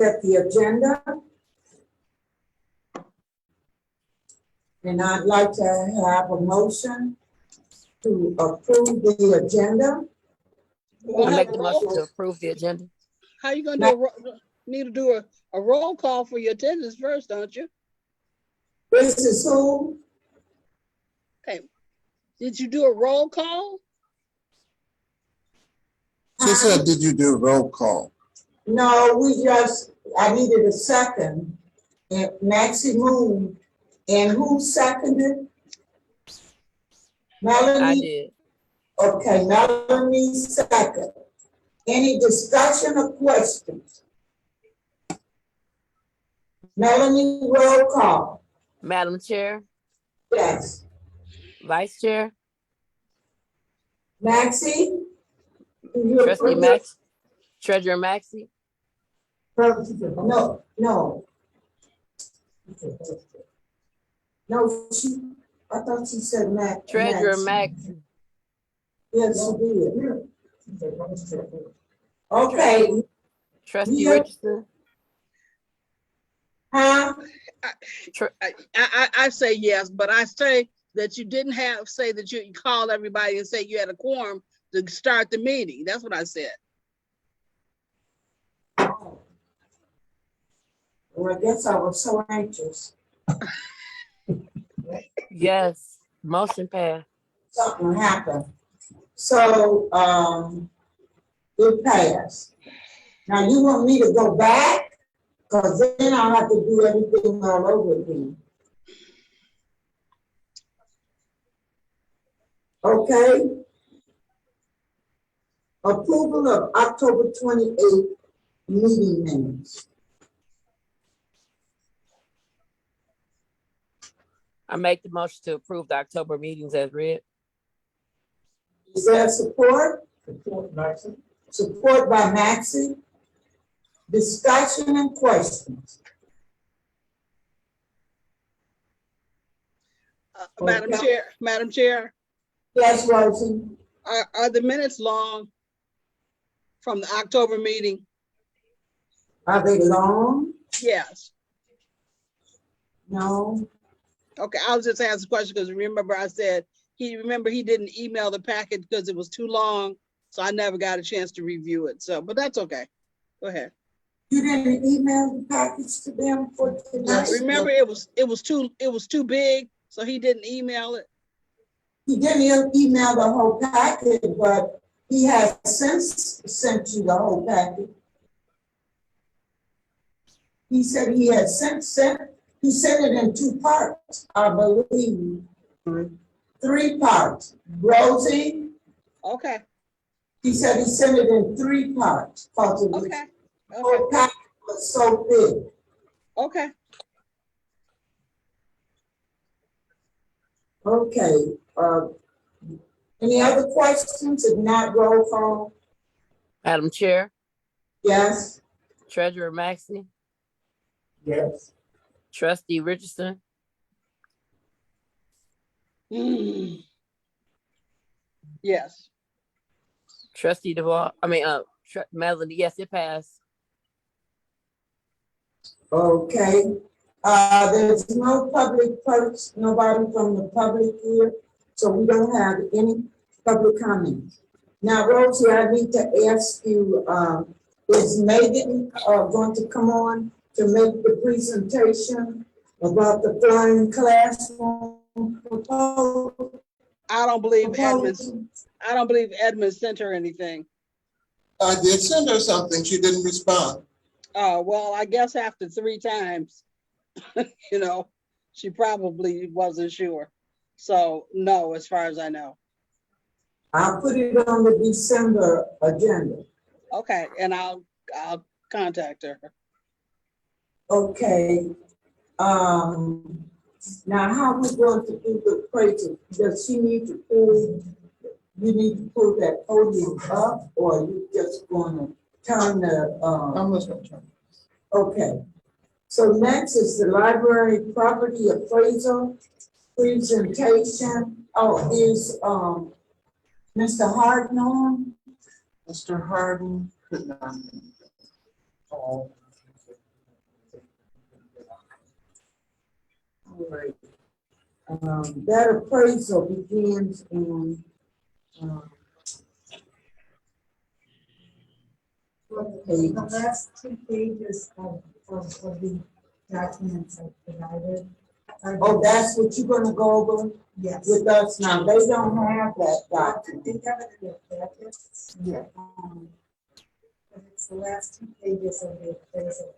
Set the agenda. And I'd like to have a motion to approve the agenda. I make the motion to approve the agenda. How you gonna do need to do a roll call for your attendance first, don't you? This is who? Okay. Did you do a roll call? She said, did you do roll call? No, I needed a second. And Maxie moved. And who seconded? Melanie? I did. Okay, Melanie second. Any discussion or questions? Melanie, roll call. Madam Chair, Yes. Vice Chair, Maxie? Trustee Max, Treasurer Maxie, No. No, I thought she said Max. Treasurer Maxie, Yes, she did. Okay. Trustee Yeah. Richardson, Huh? I say yes, but I say that you didn't say that you called everybody and say you had a quorum to start the meeting. That's what I said. Well, I guess I was so anxious. yes, motion passed. Something happened. So, it passed. Now you want me to go back? Cause then I'll have to do everything all over again. Okay. Approval of October 28th meeting minutes. I make the motion to approve the October meetings as read. Is there support? Support, Maxie. Support by Maxie. Discussion and questions. Madam Okay. Chair, Yes, Rosie. are the minutes long from the October meeting? Are they long? Yes. No. Okay, I was just asking a question because remember I said he didn't email the packet because it was too long, so I never got a chance to review it. So, but that's okay. Go ahead. You didn't email the package to them for tonight? Remember, it was too big, so he didn't email it. He didn't email the whole packet, but he has since sent you the whole packet. He said he had he sent it in 2 parts, I believe. 3 parts. Rosie, Okay. he said he sent it in 3 parts. Okay. The whole packet was so big. Okay. Okay, any other questions? If not, roll call. Madam Chair, Yes? Treasurer Maxie, Yes. Trustee Richardson, Yes. Trustee Duvall, Melanie, yes, it passed. Okay, there's no nobody from the public here, so we don't have any public comments. Now, Rosie, I need to ask you, is Megan, going to come on to make the presentation about the flying classroom proposal? I don't believe Edmund sent her anything. I did send her something. She didn't respond. Oh, well, I guess after 3 times, she probably wasn't sure. So no, as far as I know. I'll put it on the December agenda. Okay, and I'll contact her. Okay, now how we going to do the appraisal? Does she need to you need to pull that podium up, or you just gonna turn the, I'm just gonna turn. okay. So next is the library property appraisal presentation. Oh, is, Mr. Harden on? Mr. Harden could not. Oh. All right. That appraisal begins in, what page? The last 2 pages of the documents I provided. Oh, that's what you're gonna go over Yes. with us now. They don't have that document. They have it in their packets. Yeah. But it's the last 2 pages of the appraisal.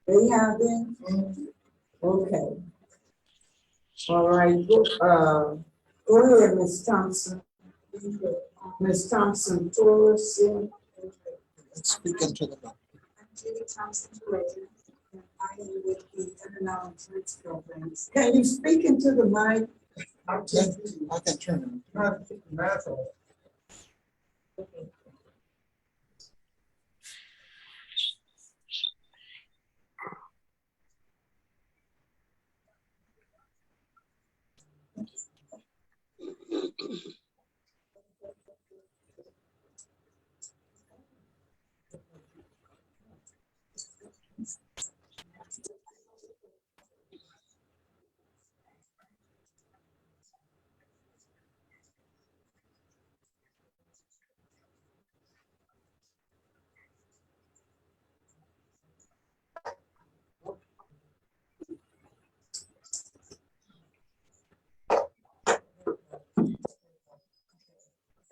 They have it? Okay. All right, go ahead, Ms. Thompson. Ms. Thompson, Torres, Speaking to the mic. I'm Judy Thompson, and I am with the Internal Insurance Programs. can you speak into the mic? I can turn it.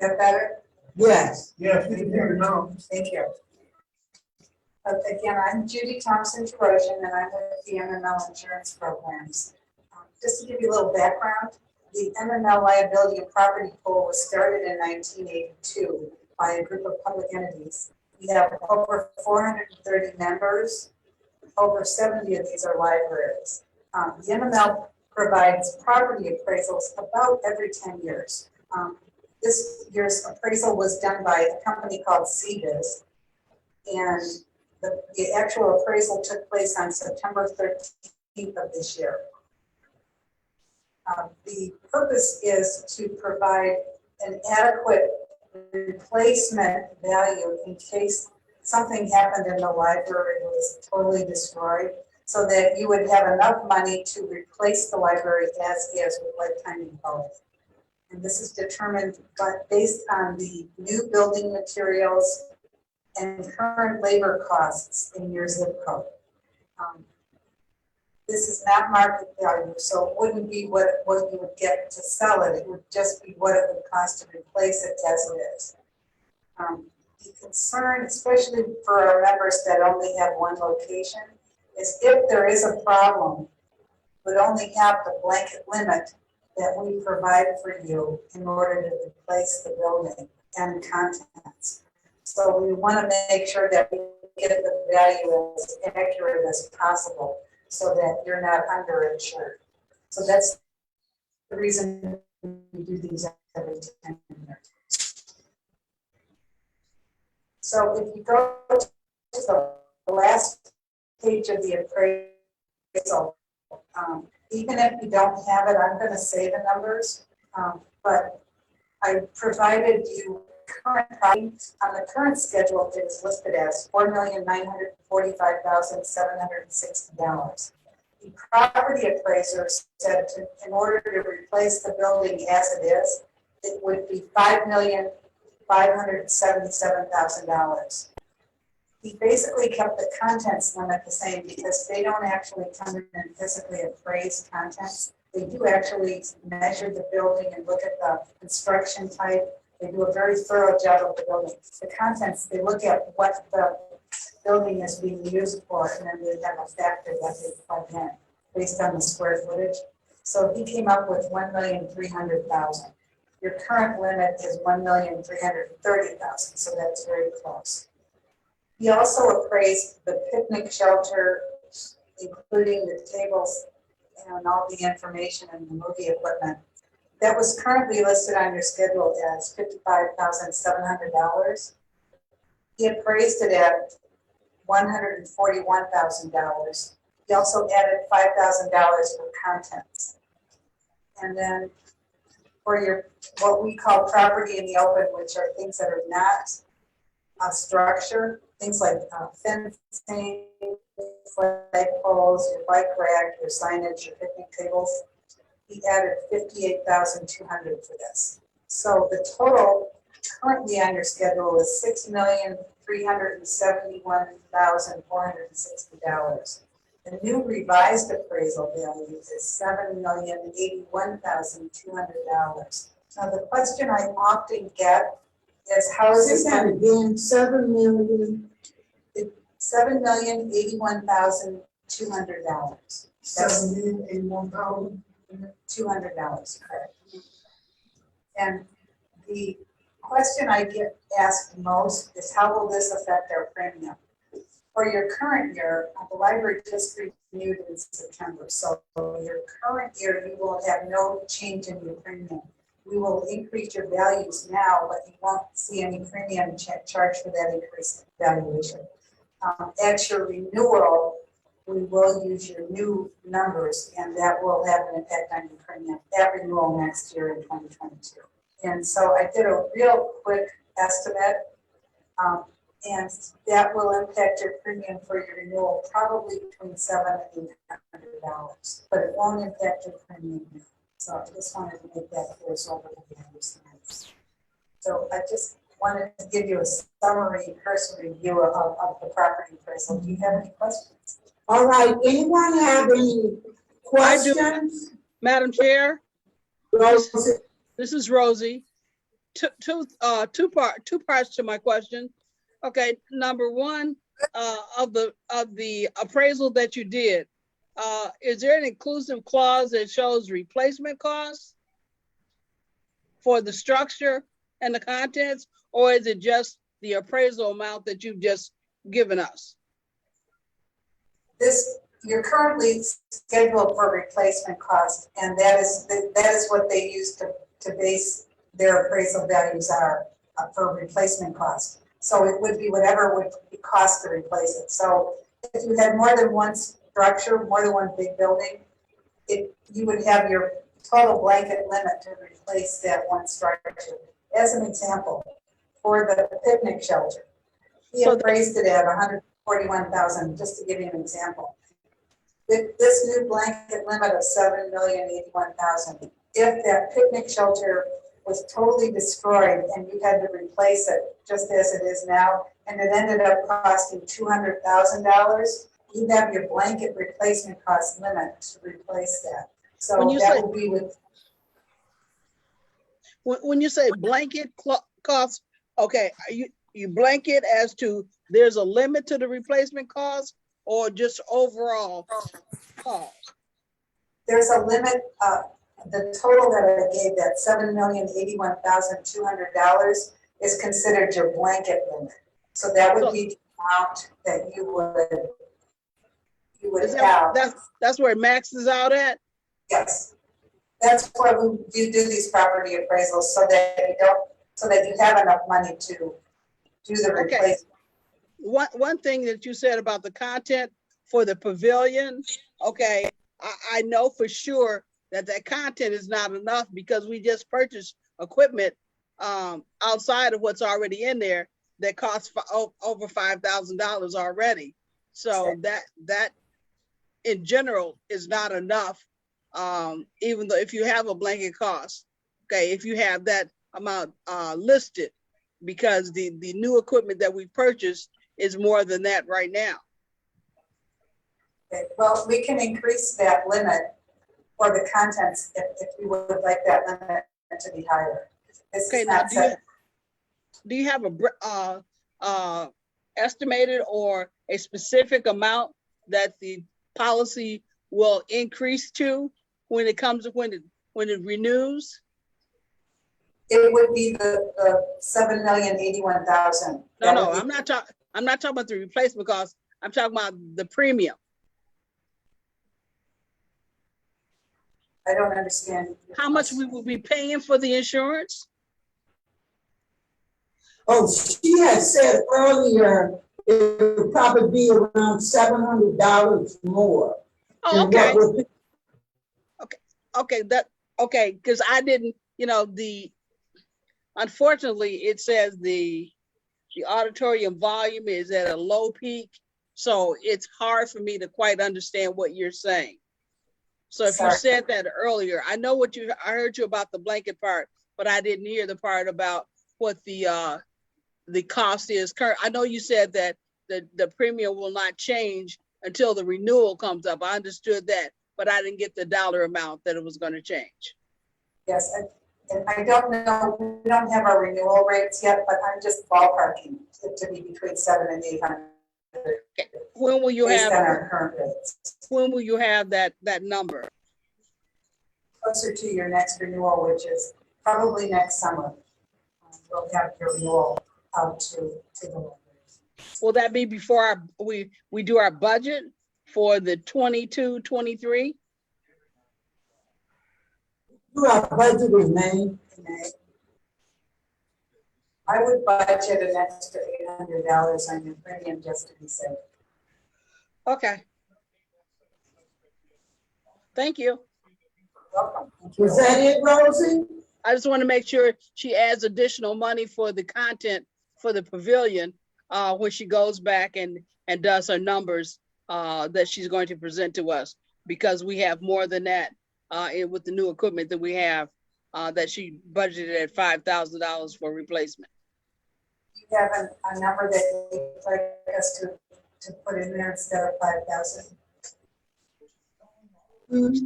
Is that better? Yes. Yes, we can hear you now. Thank you. Again, I'm Judy Thompson and I'm with the MML Insurance Programs. Just to give you a little background, the MML liability and property pool was started in 1982 by a group of public entities. We have over 430 members. Over 70 of these are libraries. The MML provides property appraisals about every 10 years. This year's appraisal was done by a company called CBIZ, and the actual appraisal took place on September 13th of this year. The purpose is to provide an adequate replacement value in case something happened in the library and was totally destroyed, so that you would have enough money to replace the library as is with lifetime involved. And this is determined based on the new building materials and current labor costs in your zip code. This is not market value, so it wouldn't be what you would get to sell it. It would just be what it would cost to replace it as it is. The concern, especially for our members that only have one location, is if there is a problem, would only have the blanket limit that we provide for you in order to replace the building and contents. So we want to make sure that we get the value as accurate as possible so that you're not underinsured. So that's the reason we do these every 10 years. So if you go to the last page of the appraisal, even if you don't have it, I'm going to say the numbers, but I provided you current price. On the current schedule, it is listed as $4,945,760. The property appraiser said in order to replace the building as it is, it would be $5,577,000. He basically kept the contents limit the same because they don't actually come in and physically appraise contents. They do actually measure the building and look at the construction type. They do a very thorough job of the building. The contents, they look at what the building is being used for, and then they have a factor that they plug in based on the square footage. So he came up with $1,300,000. Your current limit is $1,330,000, so that's very close. He also appraised the picnic shelter, including the tables and all the information and the movie equipment. That was currently listed on your schedule as $55,700. He appraised it at $141,000. He also added $5,000 for contents. And then for your, what we call property in the open, which are things that are not a structure, things like fencing, flag poles, your bike rack, your signage, your picnic tables. He added 58,200 for this. So the total currently on your schedule is $6,371,460. The new revised appraisal value is $7,081,200. Now, the question I often get is how is Say this that going again, 7,000,000. $7,081,200. That's $7,081,000. $200, correct. And the question I get asked most is how will this affect our premium? For your current year, the library just renewed in September. So your current year, you will have no change in your premium. We will increase your values now, but you won't see any premium charged for that increased valuation. At your renewal, we will use your new numbers, and that will have an impact on your premium at renewal next year in 2022. And so I did a real quick estimate, and that will impact your premium for your renewal probably between $700 and $800, but it won't impact your premium. So I just wanted to make that clear so everybody understands. So I just wanted to give you a summary, cursory view of the property appraisal. Do you have any questions? All right, anyone have any I do. questions? Madam Chair, Rosie? this is Rosie. Two parts to my question. Okay, number one, of the appraisal that you did, is there an inclusive clause that shows replacement costs for the structure and the contents, or is it just the appraisal amount that you've just given us? You're currently scheduled for replacement cost, and that is what they use to base their appraisal values are for replacement cost. So it would be whatever would cost to replace it. So if you had more than one structure, more than one big building, you would have your total blanket limit to replace that one structure. As an example, for the picnic shelter, he appraised it at $141,000, just to give you an example. With this new blanket limit of $7,081,000, if that picnic shelter was totally destroyed and you had to replace it just as it is now, and it ended up costing $200,000, you'd have your blanket replacement cost limit to replace that. So that would be with. When you say blanket cost, okay, you blanket as to there's a limit to the replacement cost, or just overall cost? There's a limit. The total that I gave, that $7,081,200, is considered your blanket limit. So that would be the amount that you would have. That's where it maxes out at? Yes. That's why we do these property appraisals, so that you have enough money to do the replacement. One thing that you said about the content for the pavilion, okay, I know for sure that content is not enough because we just purchased equipment outside of what's already in there that costs over $5,000 already. So that in general is not enough, even though if you have a blanket cost, okay, if you have that amount listed, because the new equipment that we purchased is more than that right now. Okay. Well, we can increase that limit for the contents if you would like that limit to be higher. Okay, now do you have a estimated or a specific amount that the policy will increase to when it comes to when it renews? It would be the $7,081,000. No, I'm not talking about the replacement cost. I'm talking about the premium. I don't understand. How much we will be paying for the insurance? Oh, she had said earlier it would probably be around $700 more. Oh, okay. Okay, because I didn't, unfortunately, it says the auditorium volume is at a low peak. So it's hard for me to quite understand what you're saying. So if you Sorry. said that earlier, I know what I heard you about the blanket part, but I didn't hear the part about what the cost is current. I know you said that the premium will not change until the renewal comes up. I understood that, but I didn't get the dollar amount that it was going to change. Yes, and I don't know, we don't have our renewal rates yet, but I'm just ballparking it to be between 700 and 800. When will you Based have on our current rates. when will you have that number? Closer to your next renewal, which is probably next summer. We'll have your renewal out to the lenders. Will that be before we do our budget for the 22-23? Do our budget in May. I would budget an extra $800 on your premium just to be safe. Okay. Thank you. Welcome. Thank you. Was that it, Rosie? I just want to make sure she adds additional money for the content for the pavilion when she goes back and does her numbers that she's going to present to us, because we have more than that with the new equipment that we have that she budgeted at $5,000 for replacement. You have a number that you'd like us to put in there instead of 5,000?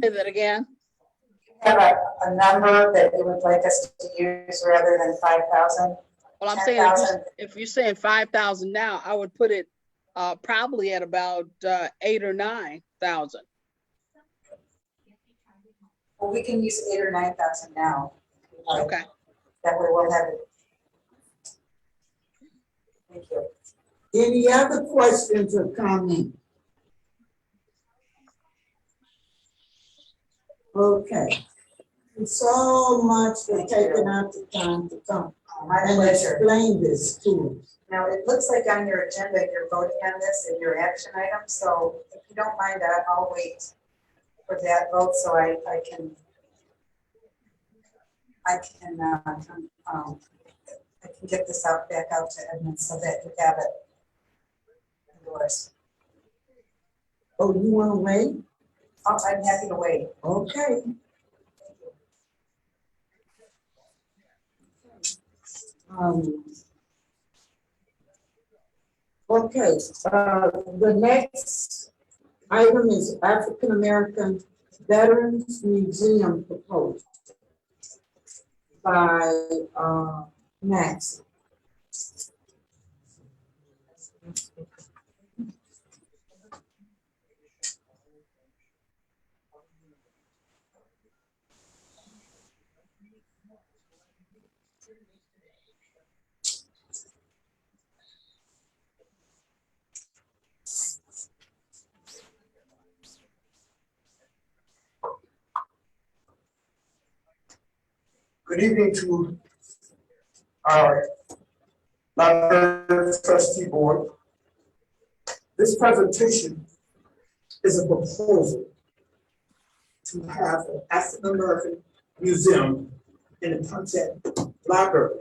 Say that again. Have a number that you would like us to use rather than 5,000? Well, I'm saying if you're saying 5,000 now, I would put it probably at about 8,000 or 9,000. Well, we can use 8,000 or 9,000 now. Okay. That way we'll have it. Thank you. Any other questions or comments? Okay. Thank you so much for taking out the time to come My and pleasure. explain this to us. Now, it looks like on your agenda, you're voting on this in your action item, so if you don't mind, I'll wait for that vote so I can get this back out to Edmund so that you have it endorsed. Oh, you want to wait? Oh, I'm happy to wait. Okay. Okay, the next item is African American Veterans Museum proposal by Max. Good evening to our library trustee board. This presentation is a proposal to have an African American museum in the Pontiac Library,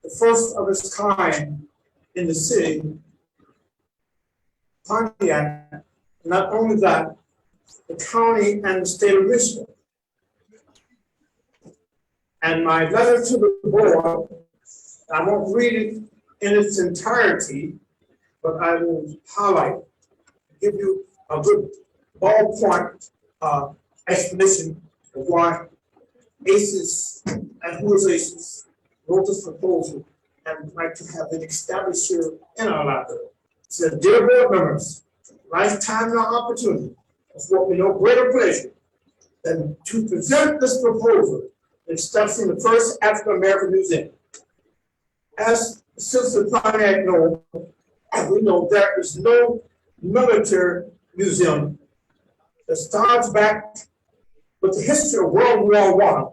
the first of its kind in the city, Pontiac. Not only that, the county and the state of Michigan. And my letter to the board, I won't read it in its entirety, but I will highlight, give you a good ballpoint explanation of why ACES and who is ACES wrote this proposal and would like to have it established here in our library. It says, dear board members, lifetime no opportunity afford me no greater pleasure than to present this proposal establishing the first African American museum. As citizens of Pontiac know, we know there is no military museum that starts back with the history of World War I.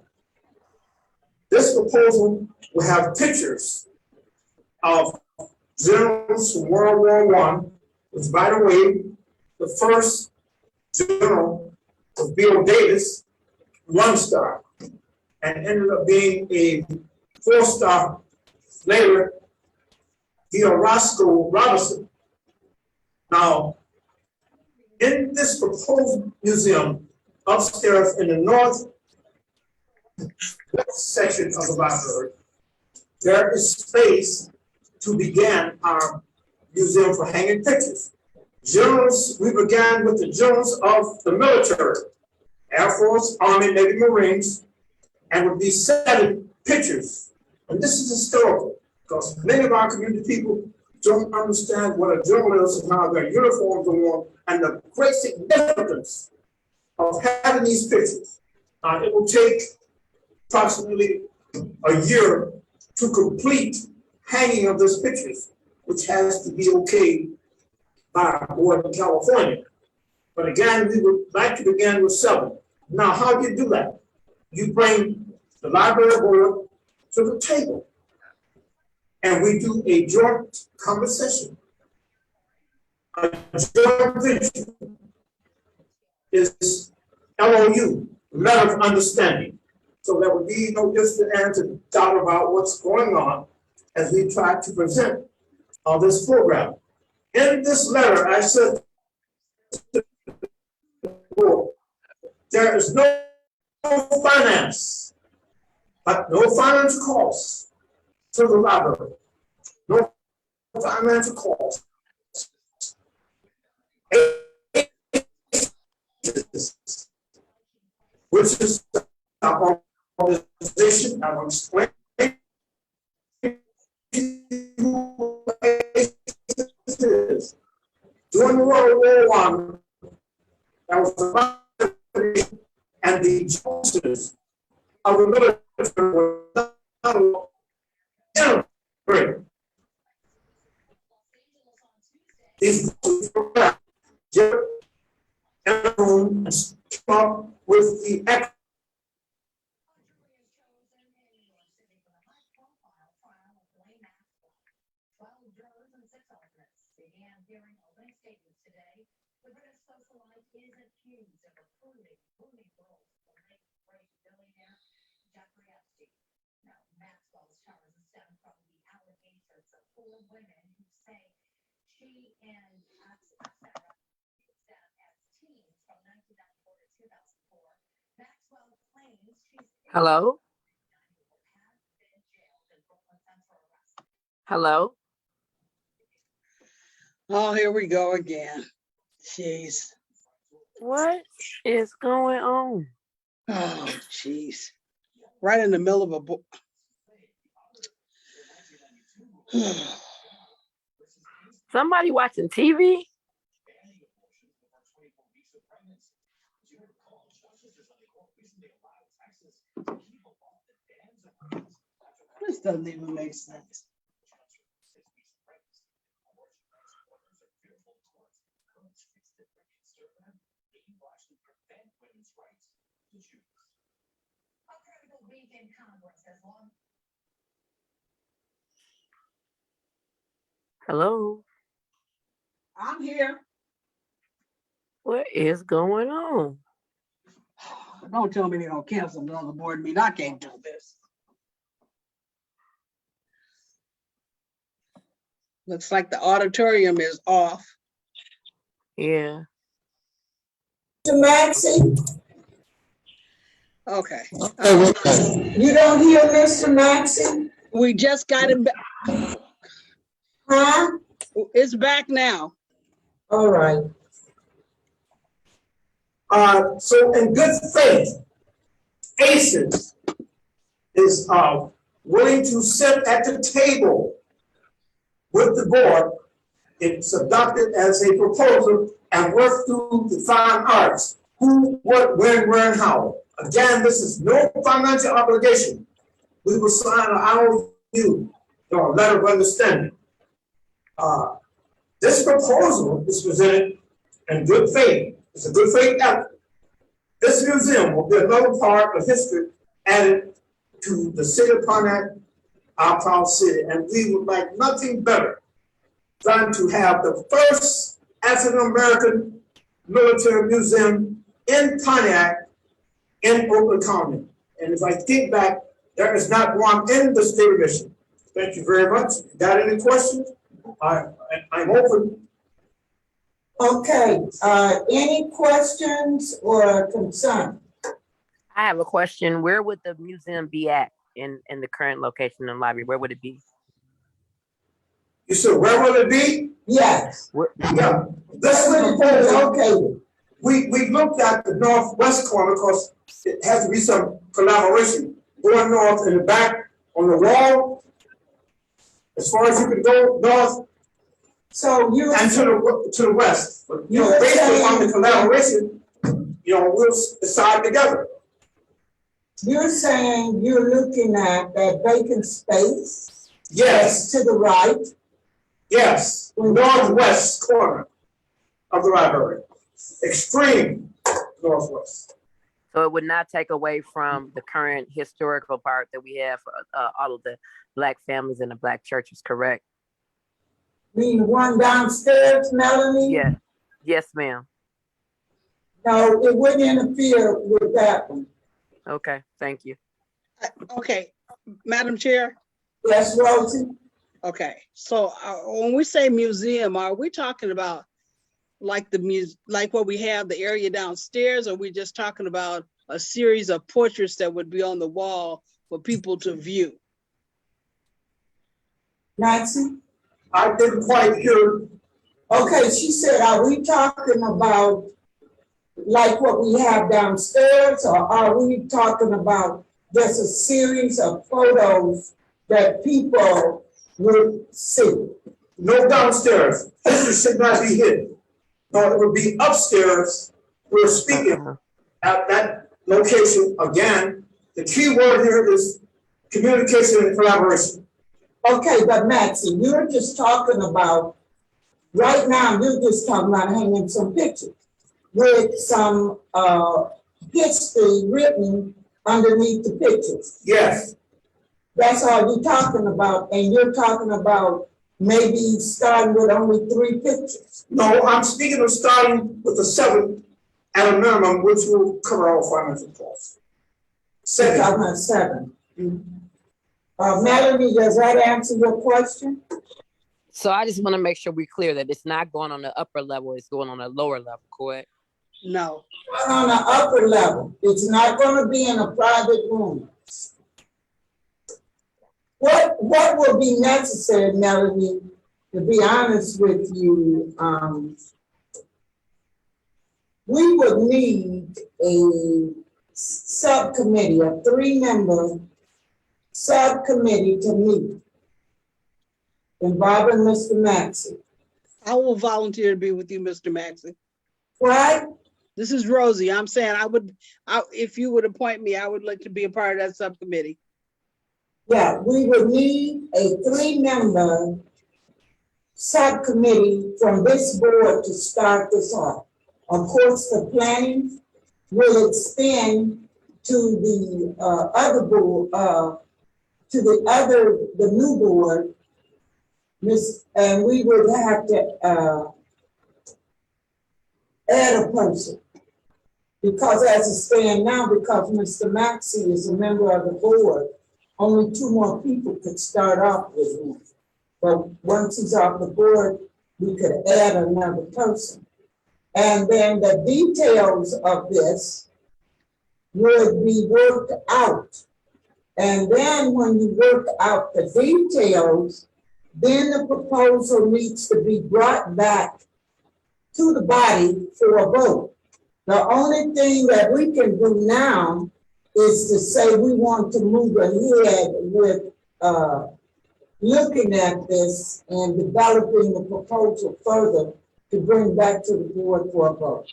This proposal will have pictures of generals from World War I, which, by the way, the first general was Bill Davis, 1-star. And ended up being a 4-star later, Roscoe Robinson. Now, in this proposed museum upstairs in the north section of the library, there is space to begin our museum for hanging pictures. Generals, we began with the generals of the military, Air Force, Army, Navy, Marines, and would be 7 pictures. And this is historical, because many of our community people don't understand what a general is and how their uniforms are worn, and the great significance of having these pictures. It will take approximately a year to complete hanging of those pictures, which has to be okayed by our board in California. But again, we would like to begin with 7. Now, how do you do that? You bring the library board to the table, and we do a joint conversation. A joint vision is LOU, letter of understanding. So there would be no ifs and doubt about what's going on as we try to present this program. In this letter, I said, there is no finance, but no financial cost to the library. No financial cost. Which is our organization, I will explain. During World War I, that was the and the forces of the military were not integrated. These forces were and came up with the Hello? Hello? Oh, here we go again. Jeez. What is going on? Oh, jeez. Right in the middle of a book. Somebody watching TV? This doesn't even make sense. Hello? I'm here. What is going on? Don't tell me they're gonna cancel another board meeting. I can't do this. Looks like the auditorium is off. Yeah. Mr. Maxey, Okay. you don't hear Mr. Maxey? We just got it back. Huh? It's back now. All right. So in good faith, ACES is willing to sit at the table with the board. It's adopted as a proposal and work through the fine arts. Who, what, when, where, and how. Again, this is no financial obligation. We will sign an IOU, or letter of understanding. This proposal is presented in good faith. It's a good faith effort. This museum will be another part of history added to the city of Pontiac, our proud city, and we would like nothing better than to have the first African-American military museum in Pontiac in Oakland County. And if I think back, there is not one in the state of Michigan. Thank you very much. Got any questions? I'm open. Okay, any questions or concern? I have a question. Where would the museum be at in the current location in the library? Where would it be? You said, where will it be? Yes. Yeah, this is Where the would it be proposal. located? We looked at the northwest corner because it has to be some collaboration going north in the back on the wall. As far as you can go north So you, and to the west. But, you know, You're based upon the saying- collaboration, you know, we'll decide together. you're saying you're looking at that vacant space Yes, to the right? yes, northwest corner of the library, extreme northwest. So it would not take away from the current historical part that we have for all of the Black families and the Black churches, correct? Mean the one downstairs, Melanie? Yeah. Yes, ma'am. No, it wouldn't interfere with that one. Okay, thank you. Okay, Madam Chair. Yes, Rosie? Okay, so when we say museum, are we talking about like like what we have, the area downstairs, or are we just talking about a series of portraits that would be on the wall for people to view? Nancy? I didn't quite hear. Okay, she said, are we talking about like what we have downstairs, or are we talking about just a series of photos that people would see? No downstairs. This should not be hidden. No, it would be upstairs. We're speaking at that location again. The key word here is communication and collaboration. Okay, but Maxie, you're just talking about, right now, you're just talking about hanging some pictures with some history written underneath the pictures. Yes, That's all you're talking about, and you're talking about maybe starting with only 3 pictures. no, I'm speaking of starting with the 7 at a minimum, which will cover all financial costs. You're 7. talking about 7. Melanie, does that answer your question? So I just want to make sure we're clear that it's not going on the upper level, it's going on the lower level, correct? No. On the upper level, it's not gonna be in a private room. What will be necessary, Melanie, to be honest with you, we would need a subcommittee, a 3-member subcommittee to meet involving Mr. Maxey. I will volunteer to be with you, Mr. Maxey. Right? This is Rosie. I'm saying if you would appoint me, I would like to be a part of that subcommittee. Yeah, we would need a 3-member subcommittee from this board to start this off. Of course, the planning will extend to the other board, the new board. And we would have to add a person. Because as it stands now, because Mr. Maxey is a member of the board, only 2 more people could start off with him. But once he's off the board, we could add another person. And then the details of this would be worked out. And then when you work out the details, then the proposal needs to be brought back to the body for a vote. The only thing that we can do now is to say we want to move ahead with looking at this and developing the proposal further to bring back to the board for a vote.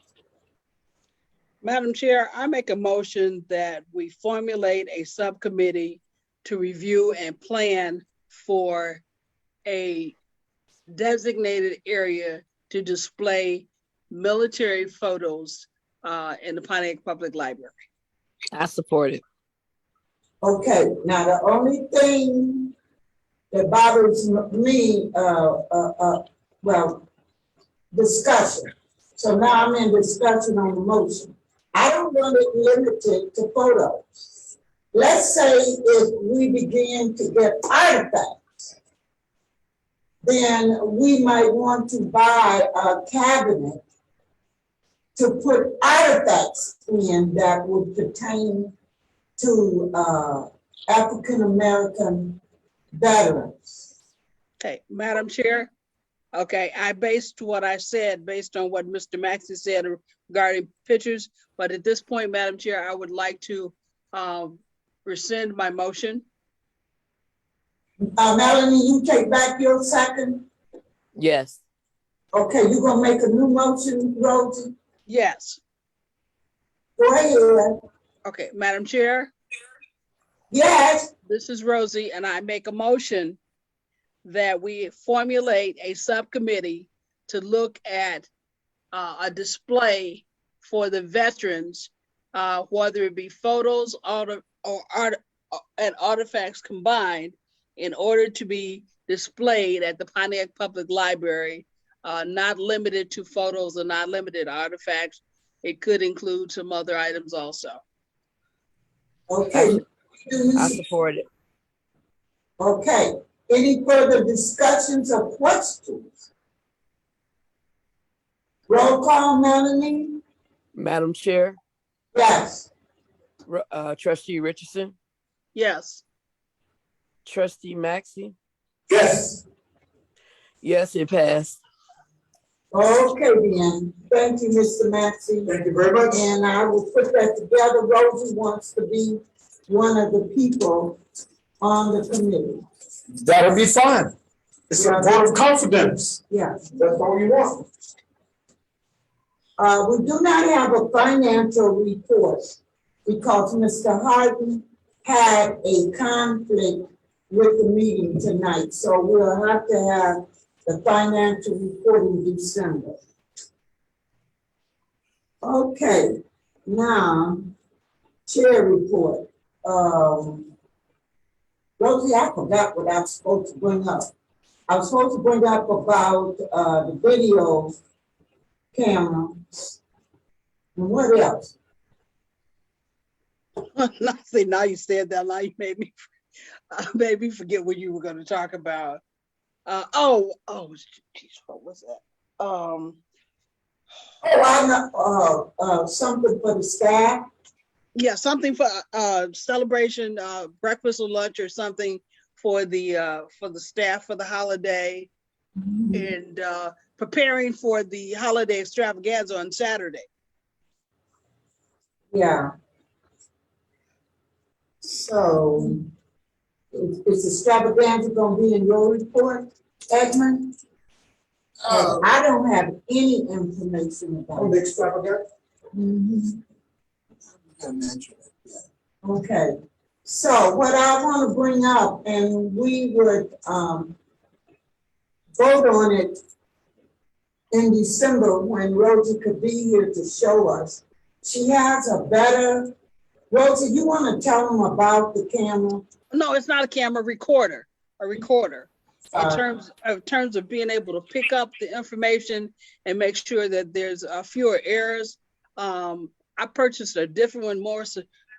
Madam Chair, I make a motion that we formulate a subcommittee to review and plan for a designated area to display military photos in the Pontiac Public Library. I support it. Okay, now the only thing that bothers me, discussion. So now I'm in discussion on the motion. I don't want it limited to photos. Let's say if we begin to get artifacts, then we might want to buy a cabinet to put artifacts in that would pertain to African-American veterans. Okay, Madam Chair. Okay, I based what I said based on what Mr. Maxey said regarding pictures, but at this point, Madam Chair, I would like to rescind my motion. Melanie, you take back your second? Yes. Okay, you gonna make a new motion, Rosie? Yes. Go ahead. Okay, Madam Chair, Yes. this is Rosie, and I make a motion that we formulate a subcommittee to look at a display for the veterans, whether it be photos and artifacts combined, in order to be displayed at the Pontiac Public Library, not limited to photos or not limited artifacts. It could include some other items also. Okay. I support it. Okay. Any further discussions or questions? Roll call, Melanie? Madam Chair, Yes. Trustee Richardson, Yes. Trustee Maxey. Yes. Yes, it passed. Okay, then. Thank you, Mr. Maxey. Thank you very much. And I will put that together. Rosie wants to be one of the people on the committee. That'll be fine. It's a vote of confidence. Yes. That's all you want. We do not have a financial report because Mr. Harden had a conflict with the meeting tonight. So we'll have to have the financial report in December. Okay, now, chair report. Rosie, I forgot what I was supposed to bring up. I was supposed to bring up about the video camera. And what else? Nothing. Now you said that. Now you made me forget what you were going to talk about. Geez, what was that? Oh, I know, something for the staff. Yeah, something for celebration, breakfast or lunch or something for the staff for the holiday, and preparing for the holiday extravaganza on Saturday. Yeah. So, is extravaganza gonna be in your report, Edmund? I don't have any information about On the it. extravaganza? Mhm. Okay, so what I want to bring up, and we would vote on it in December when Rosie could be here to show us. She has a better, Rosie, you want to tell them about the camera? No, it's not a camera, recorder, a recorder. In terms of being able to pick up the information and make sure that there's fewer errors. I purchased a different one,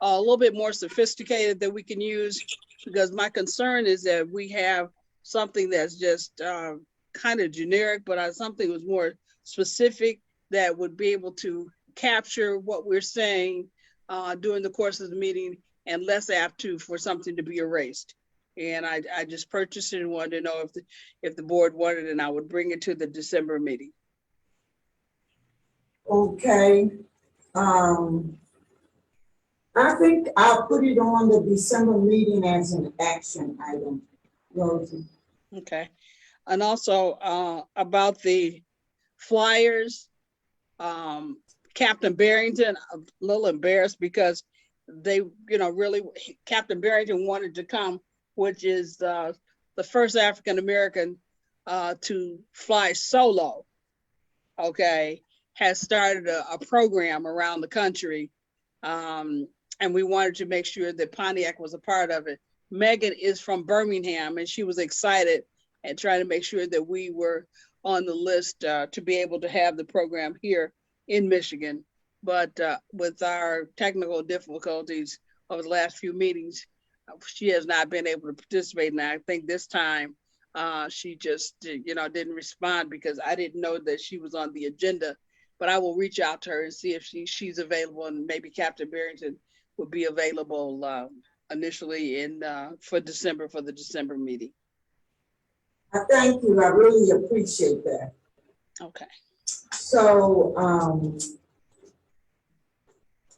a little bit more sophisticated that we can use, because my concern is that we have something that's just kind of generic, but something was more specific that would be able to capture what we're saying during the course of the meeting and less apt for something to be erased. And I just purchased it and wanted to know if the board wanted it, and I would bring it to the December meeting. Okay. I think I'll put it on the December meeting as an action item, Rosie. Okay. And also about the flyers, Captain Barrington, I'm a little embarrassed because they, really, Captain Barrington wanted to come, which is the first African-American to fly solo, okay, has started a program around the country. And we wanted to make sure that Pontiac was a part of it. Megan is from Birmingham, and she was excited and trying to make sure that we were on the list to be able to have the program here in Michigan. But with our technical difficulties over the last few meetings, she has not been able to participate. And I think this time She just, didn't respond because I didn't know that she was on the agenda. But I will reach out to her and see if she's available, and maybe Captain Barrington will be available initially for the December meeting. I thank you. I really appreciate that. Okay. So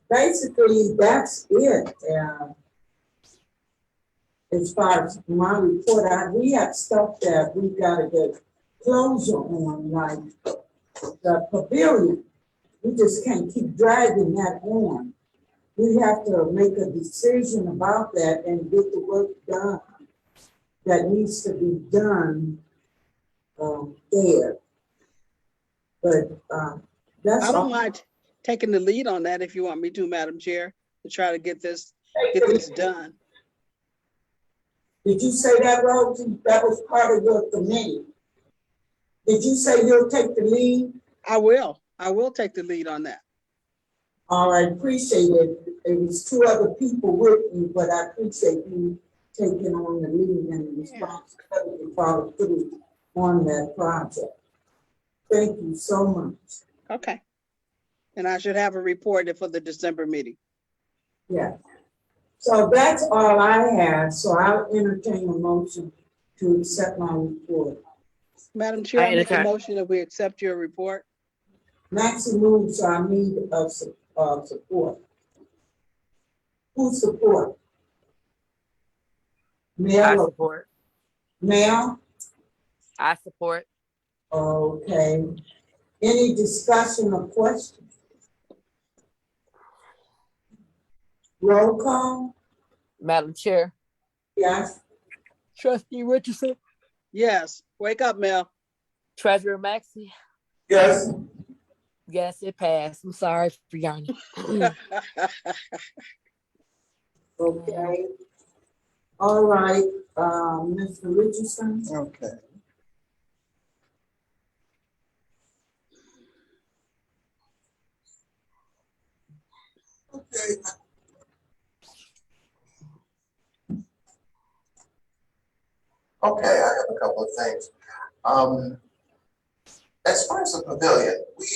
basically that's it. As far as my report, we have stuff that we gotta get closure on, like the pavilion. We just can't keep dragging that on. We have to make a decision about that and get the work done that needs to be done there. But that's I don't all. mind taking the lead on that if you want me to, Madam Chair, to try to get this done. Did you say that, Rosie? That was part of your committee. Did you say you'll take the lead? I will take the lead on that. All right, appreciate it. It was two other people with you, but I appreciate you taking on the lead and the responsibility to follow through on that project. Thank you so much. Okay. And I should have a report for the December meeting. Yeah. So that's all I have. So I'll entertain a motion to accept my report. Madam Chair, I make a motion that we accept your report. Maxie moves, so I need support. Who support? Mel? I support. Mel? I support. Okay. Any discussion or questions? Roll call? Madam Chair. Yes. Trustee Richardson. Yes. Wake up, Mel. Treasurer Maxey. Yes. Yes, it passed. I'm sorry for yarning. Okay. All right, Mr. Richardson. Okay. Okay. Okay, I have a couple of things. As far as the pavilion, we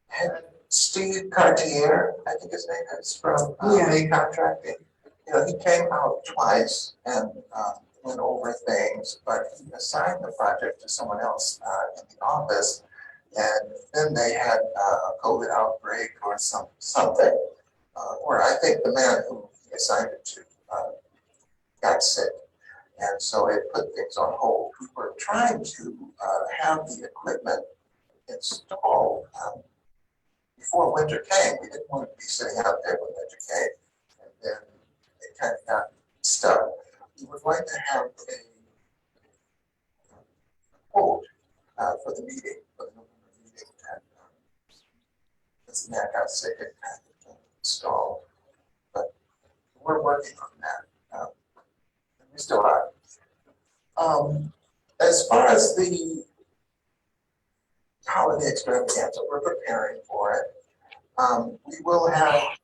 had Steve Cartier, I think his name is, from May Contracting. You know, he came out twice and went over things, but he assigned the project to someone else in the office. And then they had a COVID outbreak or something, or I think the man who he assigned it to got sick. And so it put things on hold. We were trying to have the equipment installed before winter came. We didn't want to be sitting out there when winter came. And then it kind of got stuck. We were going to have a quote for the meeting, for the November meeting. And this man got sick and kind of installed. But we're working on that. We still are. As far as the holiday extravaganza, we're preparing for it. We will have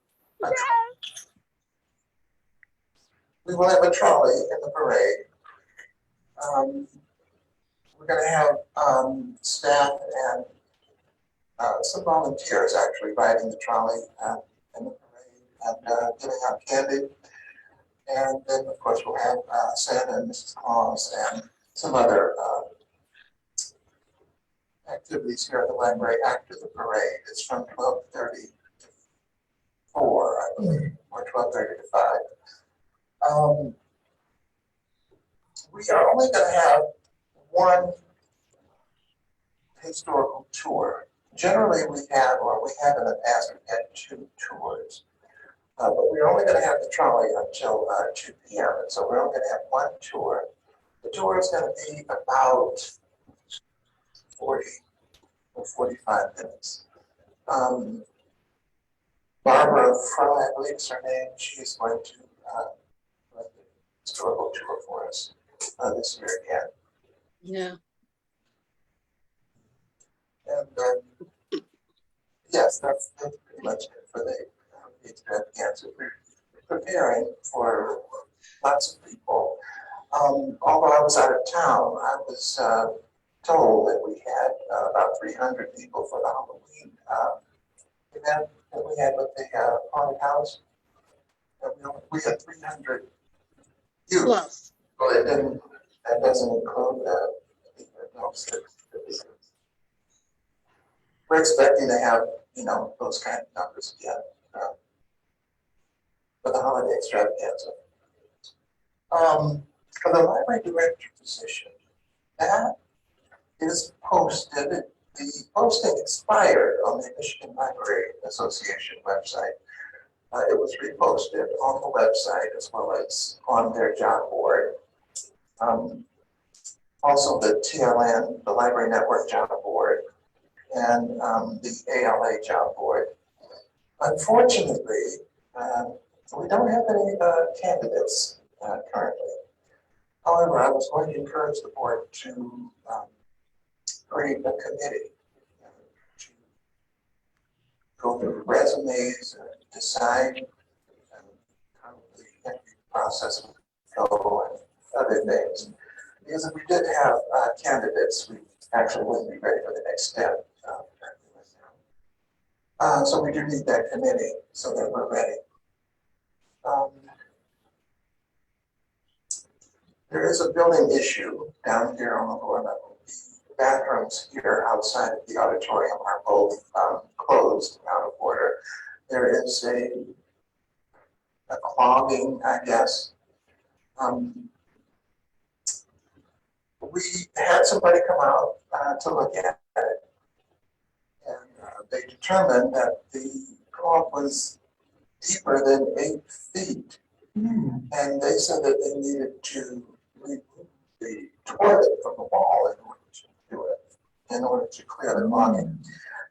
a trolley in the parade. We're going to have staff and some volunteers actually riding the trolley in the parade and giving out candy. And then, of course, we'll have Santa and Mrs. Claus and some other activities here at the library after the parade. It's from 12:30 to 4, I believe, or 12:30 to 5. We are only going to have one historical tour. Generally, we have in the past, we've had 2 tours. But we're only going to have the trolley until 2 p.m. And so we're only going to have 1 tour. The tour is going to be about 40 or 45 minutes. Barbara Fry, I believe is her name, she's going to run the historical tour for us this year again. Yeah. And yes, that's pretty much it for the extravaganza. We're preparing for lots of people. Although I was out of town, I was told that we had about 300 people for the Halloween event that we had with the haunted house. And we had 300 youth. Plus, Well, that doesn't include the adults. We're expecting to have, those kind of numbers again for the holiday extravaganza. For the library director position, that is posted. The posting expired on the Michigan Library Association website. It was reposted on the website as well as on their job board. Also the TLN, the Library Network job board, and the ALA job board. Unfortunately, we don't have any candidates currently. However, I was going to encourage the board to create a committee to go through resumes and decide how the interview process would go and other things. Because if we did have candidates, we actually wouldn't be ready for the next step. So we do need that committee so that we're ready. There is a building issue down here on the lower level. The bathrooms here outside of the auditorium are both closed out of order. There is a clogging, I guess. We had somebody come out to look at it, and they determined that the clog was deeper than 8 feet. And they said that they needed to remove the toilet from the wall in order to do it, in order to clear the clogging.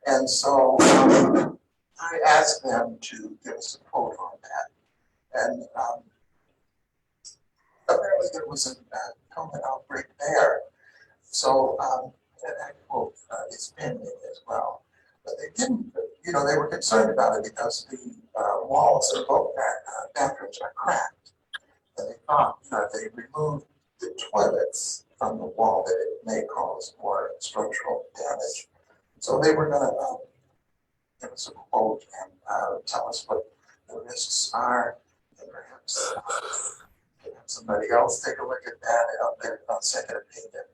And so I asked them to give us a quote on that. And apparently there was a COVID outbreak there. So that quote is pending as well. But they didn't, they were concerned about it because the walls in both bathrooms are cracked. And they thought, if they removed the toilets from the wall, that it may cause more structural damage. So they were going to give us a quote and tell us what the risks are, and perhaps have somebody else take a look at that and get a second opinion.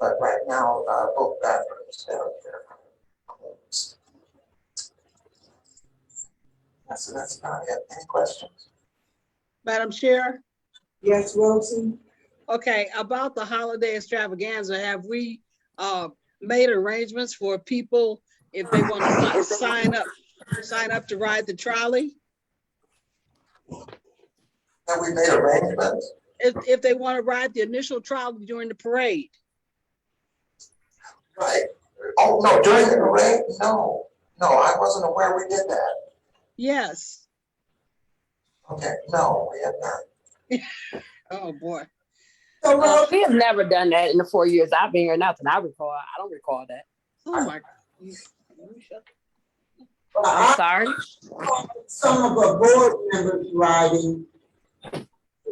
But right now, both bathrooms down here are closed. So that's about it. Any questions? Madam Chair? Yes, Rosie? Okay, about the holiday extravaganza, have we made arrangements for people if they want to sign up to ride the trolley? Have we made arrangements? If they want to ride the initial trolley during the parade? Right. Oh, no, during the parade? No, I wasn't aware we did that. Yes. Okay, no, we have not. Oh, boy. So, Rosie, We have never done that in the 4 years I've been here. Nothing I recall. I don't recall that. Oh, my. I'm sorry. some of the board members riding,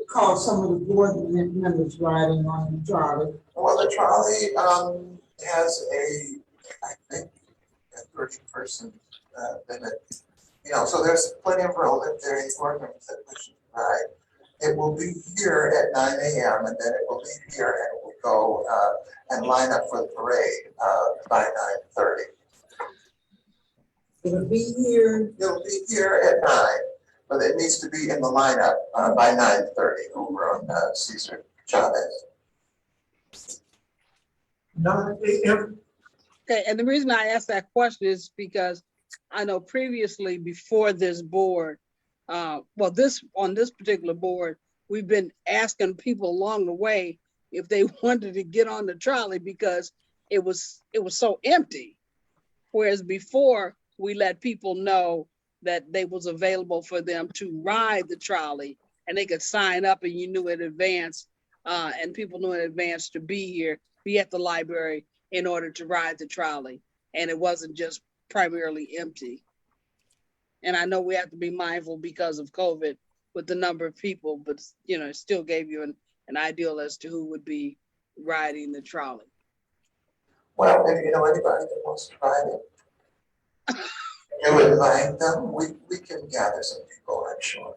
call some of the board members riding on the trolley. Well, the trolley has I think, a 30-person limit. So there's plenty of room if there are any board members that wish to ride. It will be here at 9 a.m. and then it will leave here and it will go and line up for the parade by 9:30. It'll be here. It'll be here at 9, but it needs to be in the lineup by 9:30 over on Cesar Chavez. 9 a.m. Okay, and the reason I asked that question is because I know previously before this board, on this particular board, we've been asking people along the way if they wanted to get on the trolley because it was so empty. Whereas before we let people know that they was available for them to ride the trolley and they could sign up and you knew in advance and people knew in advance to be here, be at the library in order to ride the trolley. And it wasn't just primarily empty. And I know we have to be mindful because of COVID with the number of people, but it still gave you an an ideal as to who would be riding the trolley. Well, if you know anybody that wants to ride it, you invite them, we can gather some people, I'm sure.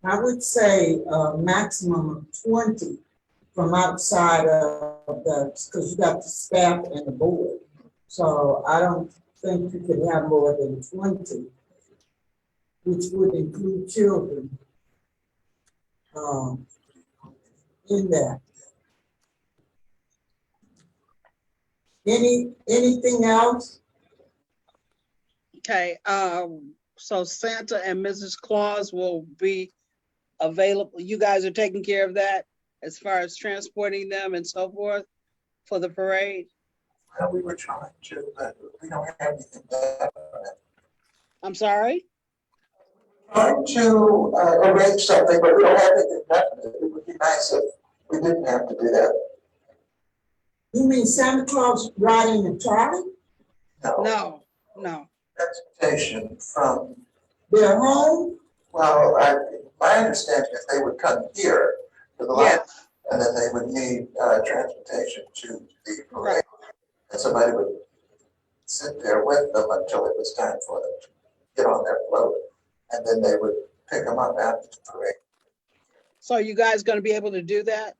I would say a maximum of 20 from outside of the, because you got the staff and the board. So I don't think you could have more than 20, which would include children in that. Anything else? Okay, so Santa and Mrs. Claus will be available. You guys are taking care of that as far as transporting them and so forth for the parade? Well, we were trying to, but we don't have anything definite. I'm sorry? Trying to arrange something, but we don't have anything definite. It would be nice if we didn't have to do that. You mean Santa Claus riding a trolley? No. Transportation from, Their home? well, my understanding is they would come here to the line, and then they would need transportation to the parade. Right. And somebody would sit there with them until it was time for them to get on their float, and then they would pick them up after the parade. So are you guys gonna be able to do that?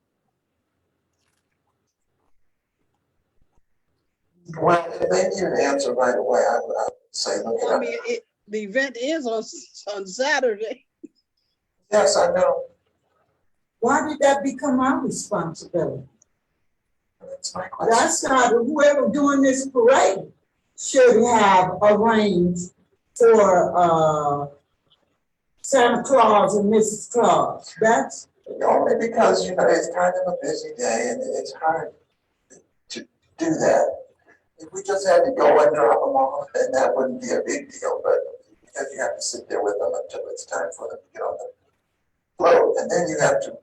Well, if they need an answer right away, I would say look it I up. mean, the event is on Saturday. Yes, I know. Why did that become our responsibility? That's my question. That's not, whoever doing this parade should have arranged for Santa Claus and Mrs. Claus. That's Only because, you know, it's kind of a busy day and it's hard to do that. If we just had to go and drop them off, then that wouldn't be a big deal, but because you have to sit there with them until it's time for them to get on the float, and then you have to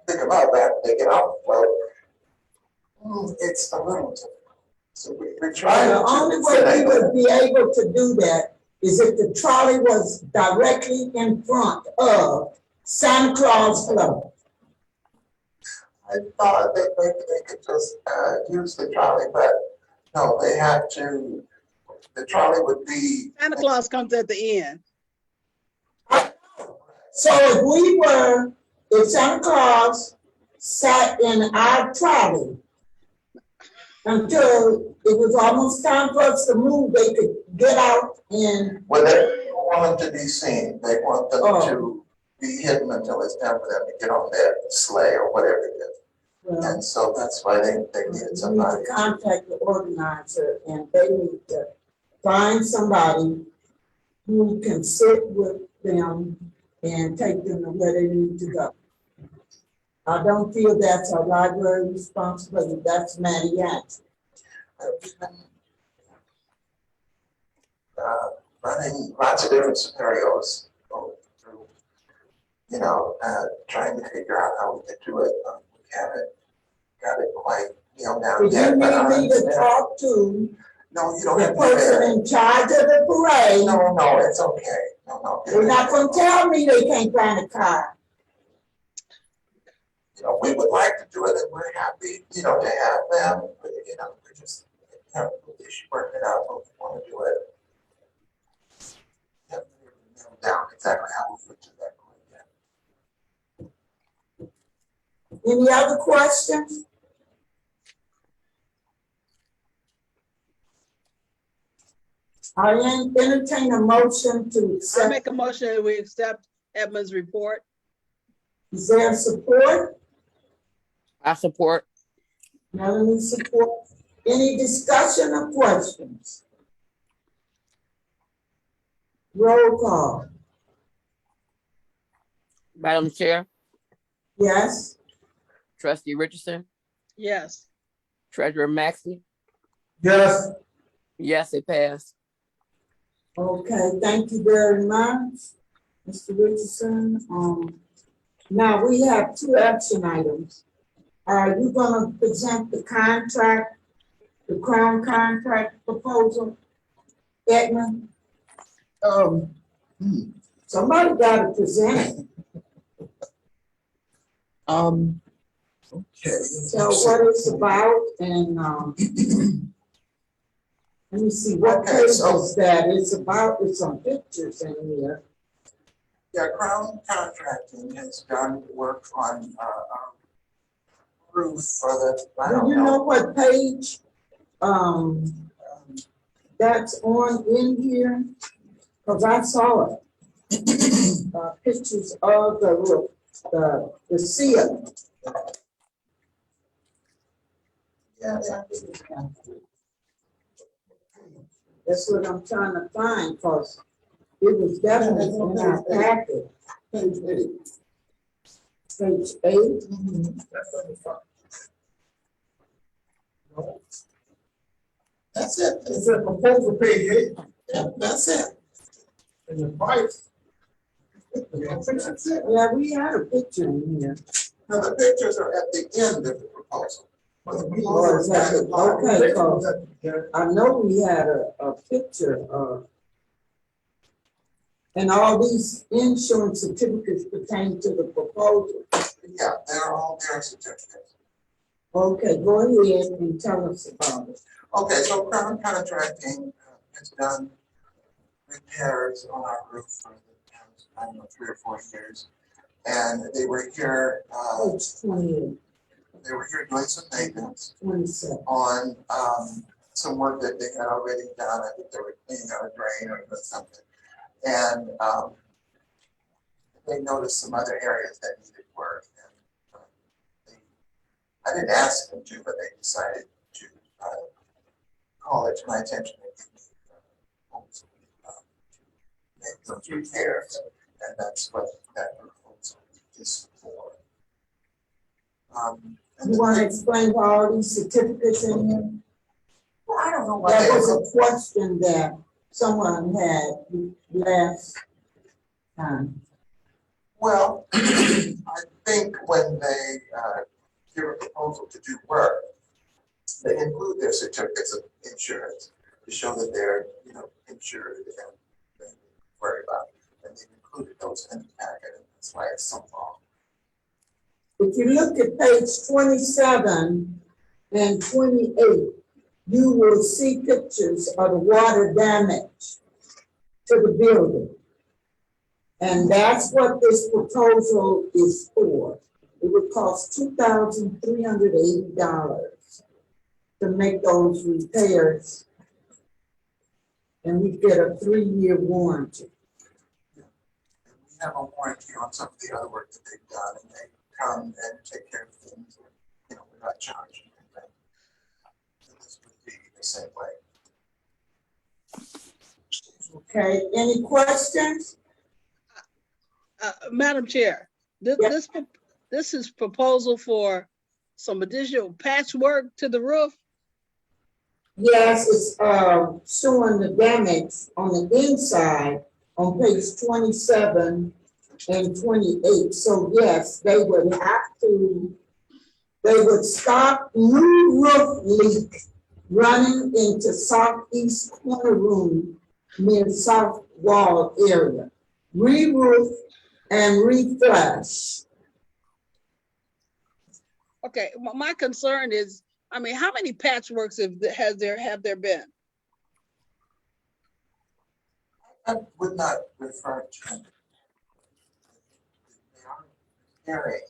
pick them up after they get off the float. It's a little difficult. So we're trying to. the only way we would be able to do that is if the trolley was directly in front of Santa Claus float. I thought that maybe they could just use the trolley, but no, they have to, the trolley would be. Santa Claus comes at the end. So if Santa Claus sat in our trolley until it was almost time for us to move, they could get out and. Well, they don't want them to be seen. They want them to be hidden until it's time for them to get on their sleigh or whatever it is. And so that's why they needed somebody. We need to contact the organizer and they need to find somebody who can sit with them and take them to where they need to go. I don't feel that's a library responsibility, that's Mantiac's. We've been running lots of different scenarios through, you know, trying to figure out how we could do it. We haven't got it quite nailed down If yet. you need me to talk to No, you don't the have to. person in charge of the parade, No, it's okay. No. they're not gonna tell me they can't find a car. You know, we would like to do it and we're happy, you know, to have them, but you know, we're just, you know, we should work it out, but we want to do it. Yeah, we nailed down exactly how we would do that. Any other questions? I entertain a motion to I accept. make a motion that we accept Edmund's report. Is there support? I support. Melanie support. Any discussion or questions? Roll call. Madam Chair, Yes? Trustee Richardson, Yes. Treasurer Maxey. Yes. Yes, it passed. Okay, thank you very much, Mr. Richardson. Now we have two action items. Are you gonna present the contract, the Crown contract proposal? Edmund? Somebody gotta present it. Okay. So what it's about and, let me see, what Okay, page so- is that? It's about, it's some pictures in here. Yeah, Crown Contracting has done work on, our roof for the, I Do don't you know what page, that's on in here? Cause I saw it. Pictures of the roof, the ceiling. Yeah, That's what I'm trying to find, cause it was definitely in our packet. page 8. Page 8. That's it. It's a proposal page 8. Yeah, that's it. And the price. That's it. Yeah, we had a picture in here. Now, the pictures are at the end of the proposal. Or is that the- okay, so I know we had a picture of. And all these insurance certificates pertain to the proposal. Yeah, they're all their certificates. Okay, go ahead and tell us about it. Okay, so Crown Contracting has done repairs on our roof for the past, I don't know, 3 or 4 years. And they were here, Page 28, they were here doing some maintenance 27. on some work that they had already done. I think they were cleaning out a drain or doing something. And they noticed some other areas that needed work. And I didn't ask them to, but they decided to call it to my attention and give me to make those repairs. And that's what that proposal is for. And You want to explain why all these certificates in here? well, I don't know what That they was a question that someone had last time. Well, I think when they give a proposal to do work, they include their certificates of insurance to show that they're, you know, insured and they worry about it. And they've included those in the packet, and that's why it's so long. If you look at page 27 and 28, you will see pictures of the water damage to the building. And that's what this proposal is for. It would cost $2,380 to make those repairs. And we get a 3-year warranty. And we have a warranty on some of the other work that they've done, and they come and take care of things, you know, we're not charging anything. And this would be the same way. Okay, any questions? Madam Chair, Yeah. this is proposal for some additional patchwork to the roof. Yes, it's showing the damage on the inside on page 27 and 28. So yes, they would stop new roof leak running into southeast corner room near south wall area. Re-roof and refresh. Okay, my concern is, I mean, how many patchworks have there been? I would not refer to them. They are varying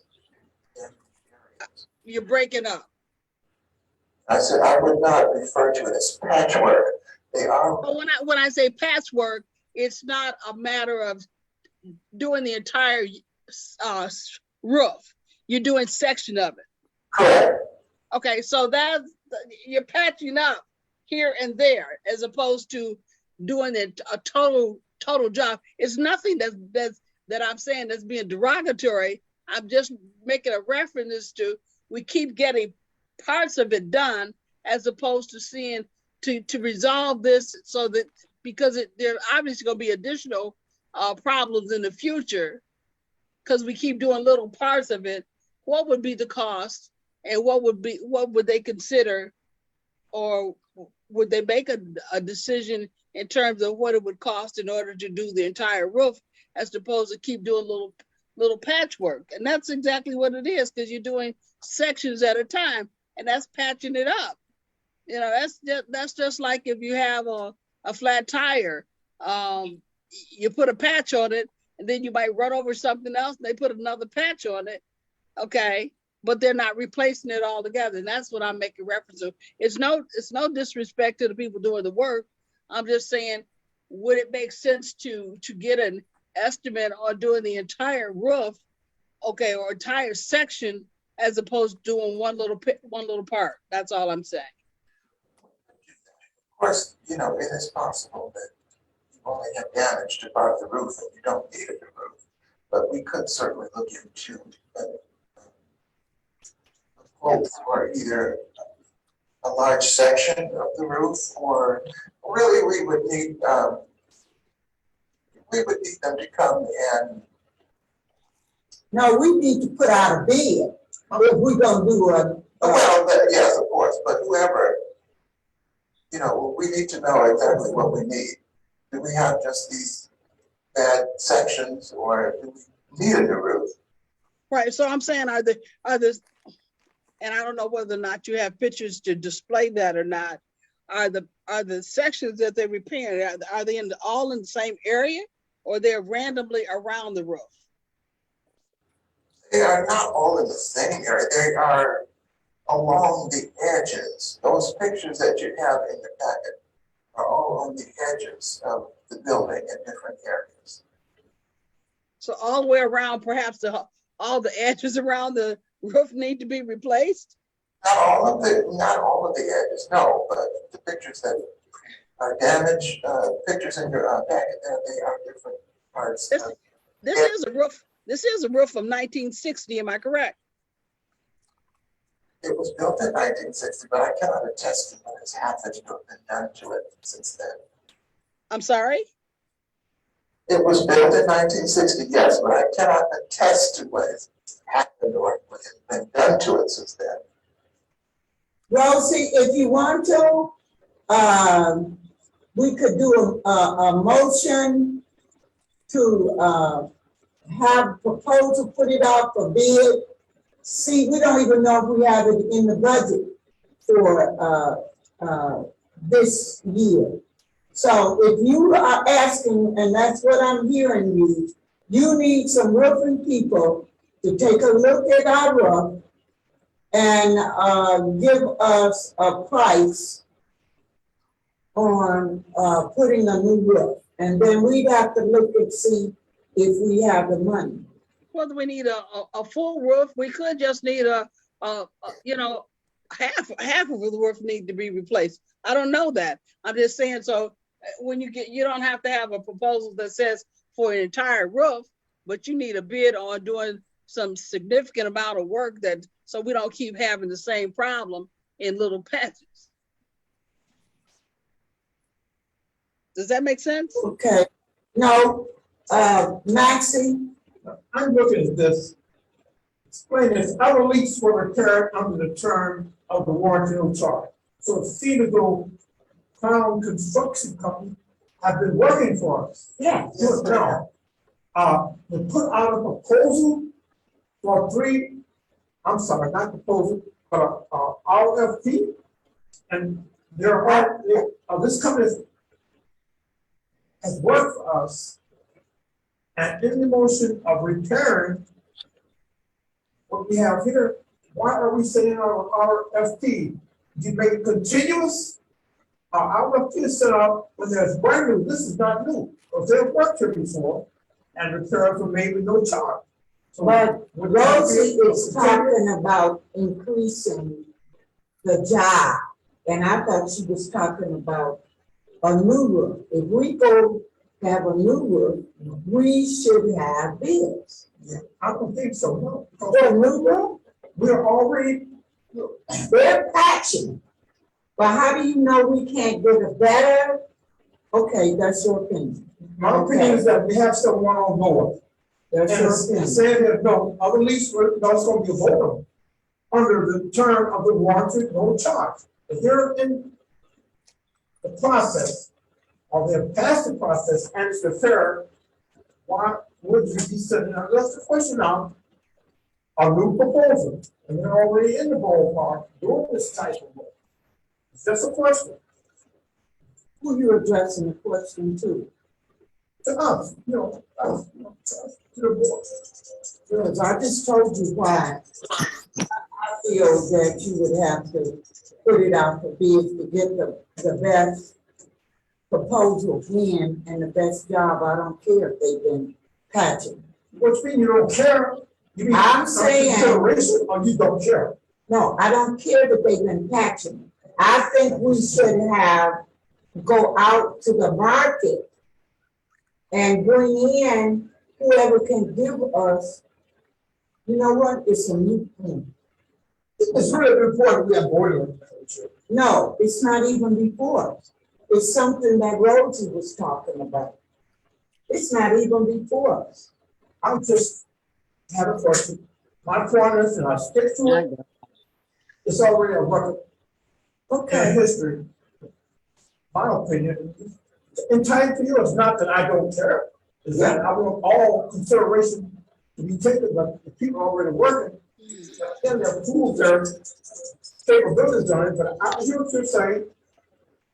in areas. You're breaking up. I said I would not refer to it as patchwork. They are, But when I say patchwork, it's not a matter of doing the entire roof. You're doing section of it. correct. Okay, so that's, you're patching up here and there as opposed to doing a total job. It's nothing that I'm saying that's being derogatory. I'm just making a reference to, we keep getting parts of it done as opposed to seeing to resolve this, so that, because there obviously gonna be additional problems in the future because we keep doing little parts of it. What would be the cost, and what would they consider, or would they make a decision in terms of what it would cost in order to do the entire roof, as opposed to keep doing little patchwork. And that's exactly what it is, because you're doing sections at a time, and that's patching it up. You know, that's just like if you have a flat tire, you put a patch on it, and then you might run over something else, and they put another patch on it, okay? But they're not replacing it all together. And that's what I'm making reference to. It's no disrespect to the people doing the work. I'm just saying, would it make sense to get an estimate on doing the entire roof, okay, or entire section, as opposed to doing one little part? That's all I'm saying. Of course, you know, it is possible that you only have damage to part of the roof and you don't need a new roof. But we could certainly look into a quote for either a large section of the roof, or really we would need them to come and. No, we need to put out a bid if we're gonna do Yes, of course, but whoever, you know, we need to know exactly what we need. Do we have just these bad sections, or do we need a new roof? Right, so I'm saying, are the, and I don't know whether or not you have pictures to display that or not, are the sections that they're repairing, are they all in the same area, or they're randomly around the roof? They are not all in the same area. They are along the edges. Those pictures that you have in the packet are all on the edges of the building in different areas. So all the way around, perhaps all the edges around the roof need to be replaced? Not all of the edges, no, but the pictures that are damaged, pictures in your packet, they are different parts. This is a roof. This is a roof from 1960. Am I correct? It was built in 1960, but I cannot attest to what has happened to have been done to it since then. I'm sorry? It was built in 1960, yes, but I cannot attest to what has happened or what has been done to it since then. Rosie, if you want to, we could do a motion to have a proposal, put it out for bid. See, we don't even know if we have it in the budget for this year. So if you are asking, and that's what I'm hearing you need some roofing people to take a look at our roof and give us a price on putting a new roof. And then we'd have to look and see if we have the money. Whether we need a full roof, we could just need you know, half of the roof need to be replaced. I don't know that. I'm just saying, so when you don't have to have a proposal that says for an entire roof, but you need a bid on doing some significant amount of work, that so we don't keep having the same problem in little patches. Does that make sense? Okay. No, Maxie? I'm looking at this. Explain this. Our leaks were repaired under the term of the warranty no charge. So Cedar Crown Construction Company have been working for us. Yeah. Yes, now, they put out a proposal for not proposal, but RFP, and this company has worked for us, and in the motion of repairing what we have here, why are we sending out an RFP? You make it continuous. Our RFP is set up when there's brand new. This is not new, because they've worked here before and repaired for maybe no charge. So but Rosie is talking about increasing the job, and I thought she was talking about a new roof. If we go have a new roof, we should have bids. yeah, I don't think so, no. For a new roof, We're already, they're patching. But how do you know we can't get a better? Okay, that's your opinion. my opinion is that we have someone on board. That's And your it's opinion. saying that no, other lease, no, it's gonna be a voter under the term of the warranty, no charge. If they're in the process, or they're past the process and it's fair, why would you be sending out, that's the question now, a new proposal, and they're already in the ballpark doing this type of work? It's just a question Who you addressing the question to? to us, to the board. Because I just told you why I feel that you would have to put it out for bids to get the best proposal in and the best job. I don't care if they've been patching. Which means you don't care? You mean I'm saying- consideration, or you don't care? No, I don't care that they've been patching. I think we should have, go out to the market and bring in whoever can give us, you know what, it's a new thing. It's really important we have boiler. No, it's not even before us. It's something that Rosie was talking about. It's not even before us. I just have a question. My point is, and I stick to it, it's already a record in Okay, history. My opinion, in time for you, it's not that I don't care. It's that I want all consideration to be taken, but the people already working, then they'll prove their capabilities on it, but I hear what you're saying.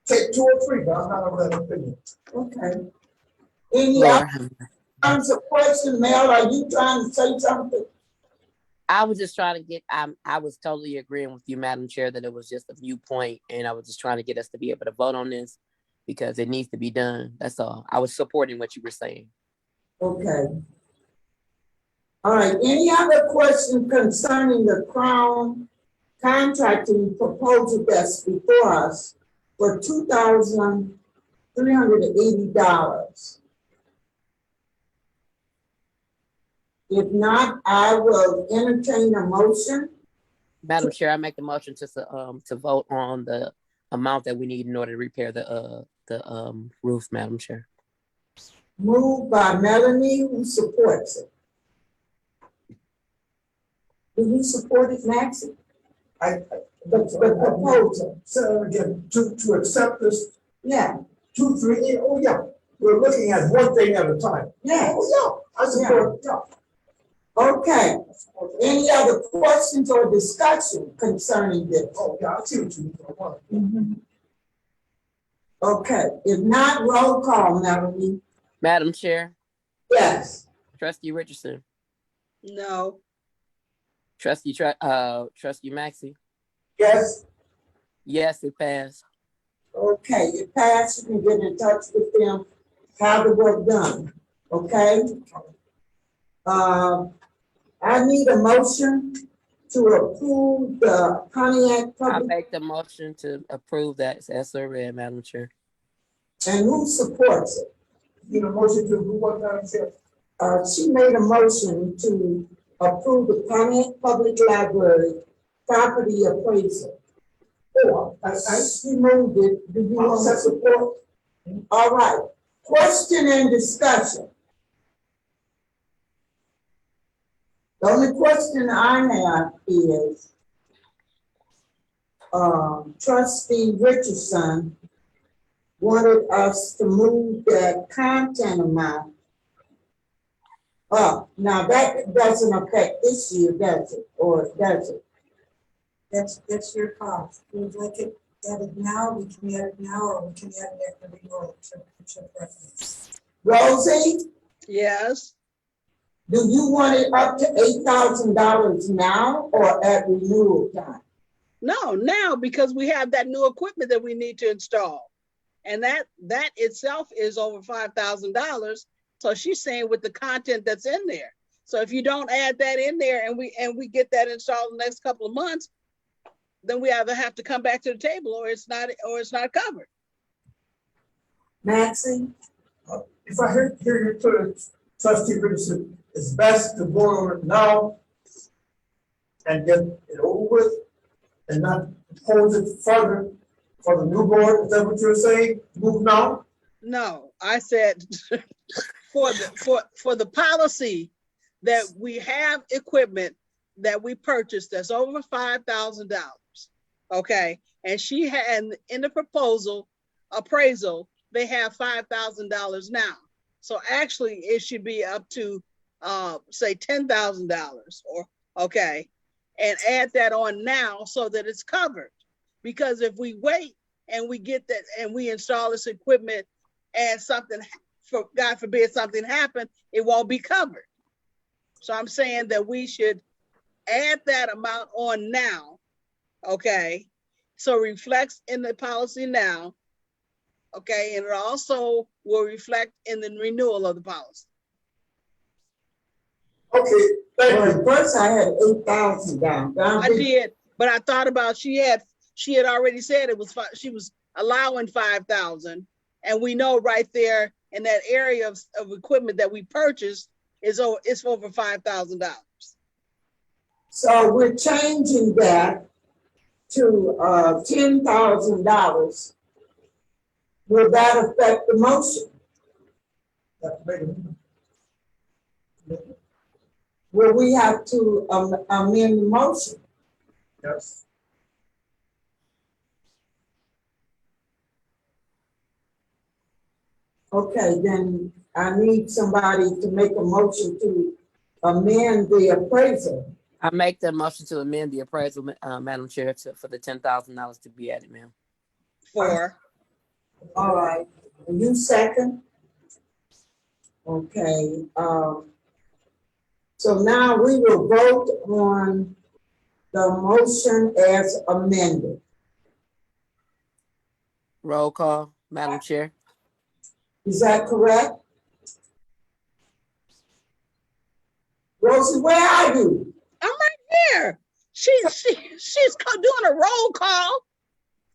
Take 2 or 3, but I'm not of that opinion. okay. Any Lord, other kinds of question, Mel? Are you trying to say something? I was just trying to get, I was totally agreeing with you, Madam Chair, that it was just a viewpoint, and I was just trying to get us to be able to vote on this because it needs to be done. That's all. I was supporting what you were saying. Okay. All right, any other question concerning the Crown contracting proposal that's before us for $2,380? If not, I will entertain a motion. Madam Chair, I make the motion to vote on the amount that we need in order to repair the roof, Madam Chair. Moved by Melanie, who supports it. Do you support it, Maxie? The proposal. So again, to accept this Yeah, 2, 3, oh yeah, we're looking at one thing at a time. yes. Oh yeah, I support, yeah. Okay. Any other questions or discussion concerning this? Oh yeah, I see what you mean. Okay, if not, roll call, Melanie. Madam Chair, Yes. Trustee Richardson, No, Trustee Maxey. Yes, Yes, it passed. Okay, it passed. You can get in touch with them, have the work done. Okay? I need a motion to approve the Pontiac I public, make the motion to approve that as so read, Madam Chair. and who supports it? you know, motion to approve what Madam Chair? She made a motion to approve the Pontiac Public Library property appraisal. She moved it. Do you want to support? All right. Question and discussion. The only question I have is, Trustee Richardson wanted us to move that content amount up. Now, that doesn't affect this year, does it? Or does it? That's your call. We would like it added now, we can add it now, or we can add it at the renewal. It's your preference. Rosie, yes, do you want it up to $8,000 now or at renewal time? no, now, because we have that new equipment that we need to install. And that itself is over $5,000. So she's saying with the content that's in there. So if you don't add that in there and we get that installed in the next couple of months, then we either have to come back to the table or it's not covered. Maxine? If I hear you to Trustee Richardson, it's best to go over it now and get it over with and not hold it further for the new board. Is that what you're saying? Move now? No, I said for the policy that we have equipment that we purchased that's over $5,000. Okay. And she had in the proposal appraisal, they have $5,000 now. So actually it should be up to, say $10,000 or, okay. And add that on now so that it's covered. Because if we wait and we get that and we install this equipment and something, for God forbid something happened, it won't be covered. So I'm saying that we should add that amount on now, okay? So it reflects in the policy now, okay? And it also will reflect in the renewal of the policy. Okay, thank Well, you. at first I had 8,000 down. I did, but I thought about she had already said it was she was allowing 5,000, and we know right there in that area of equipment that we purchased is over $5,000. So we're changing that to $10,000. Will that affect the motion? Will we have to amend the motion? Yes. Okay, then I need somebody to make a motion to amend the appraisal. I make the motion to amend the appraisal, Madam Chair, for the $10,000 to be added, ma'am. For All right, you second? Okay, so now we will vote on the motion as amended. Roll call, Madam Chair. Is that correct? Rosie, where are you? I'm right here. She's doing a roll call.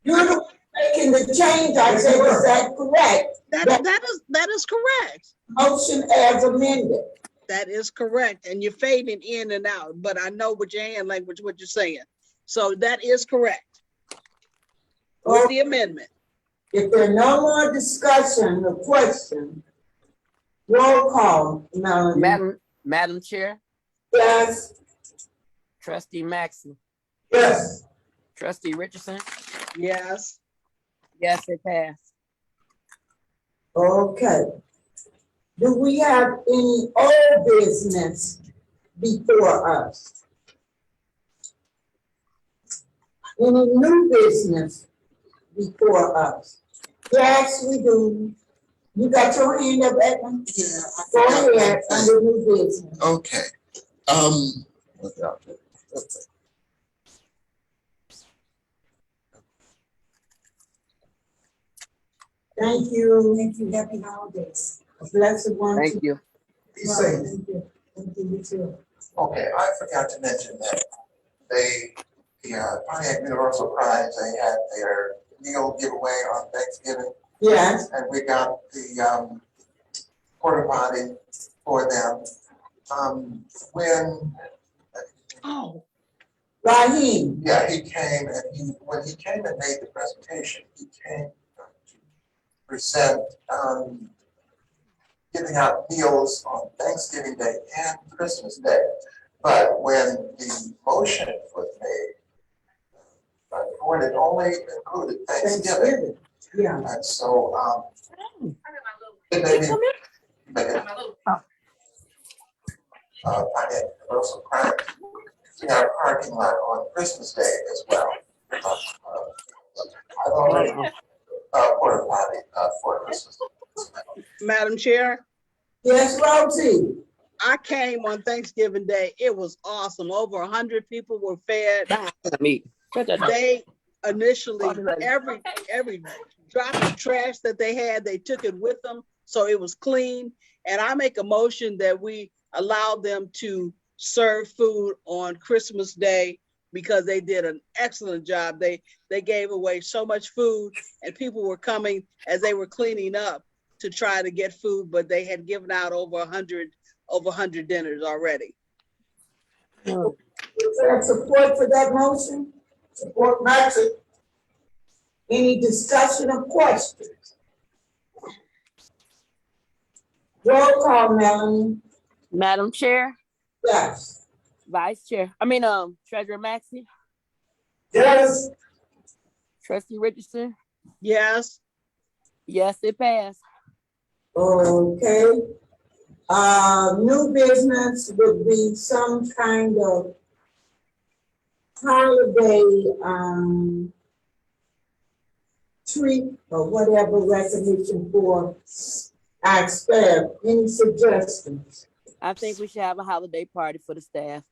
You're the one making the change. I said, is that correct? That is correct. Motion as amended. That is correct. And you're fading in and out, but I know with your hand language what you're saying. So that is correct. With the amendment. If there's no more discussion or question, roll call, Melanie. Madam Chair, Yes. Trustee Maxey, Yes. Trustee Richardson. Yes. Yes, it passed. Okay. Do we have any old business before us? Any new business before us? Yes, we do. You got your hand up, Edmund? Yeah. Go ahead, under new business. Okay. Thank you. Thank you, happy holidays. A blessed one. Thank you. Be safe. Thank you. Thank you, you too. Okay, I forgot to mention that the Pontiac Universal Prize, they had their meal giveaway on Thanksgiving, Yes, and we got the porta potty for them. When Oh. Raheem. Yeah, he came and when he came and made the presentation, he came to present giving out meals on Thanksgiving Day and Christmas Day. But when the motion was made, by the board, it only included Thanksgiving. Yeah. And so, Pontiac Universal Prize, using our parking lot on Christmas Day as well. I've already porta potty for Christmas. Madam Chair, Yes, Rosie. I came on Thanksgiving Day. It was awesome. Over 100 people were fed. They initially, every drop of trash that they had, they took it with them. So it was clean. And I make a motion that we allow them to serve food on Christmas Day because they did an excellent job. They gave away so much food and people were coming as they were cleaning up to try to get food, but they had given out over 100 dinners already. Is there support for that motion? Support Maxie. Any discussion or questions? Roll call, Melanie. Madam Chair, Yes. Treasurer Maxey, Yes. Trustee Richardson. Yes. Yes, it passed. Okay. New business would be some kind of holiday, treat or whatever recognition for our staff. Any suggestions? I think we should have a holiday party for the staff.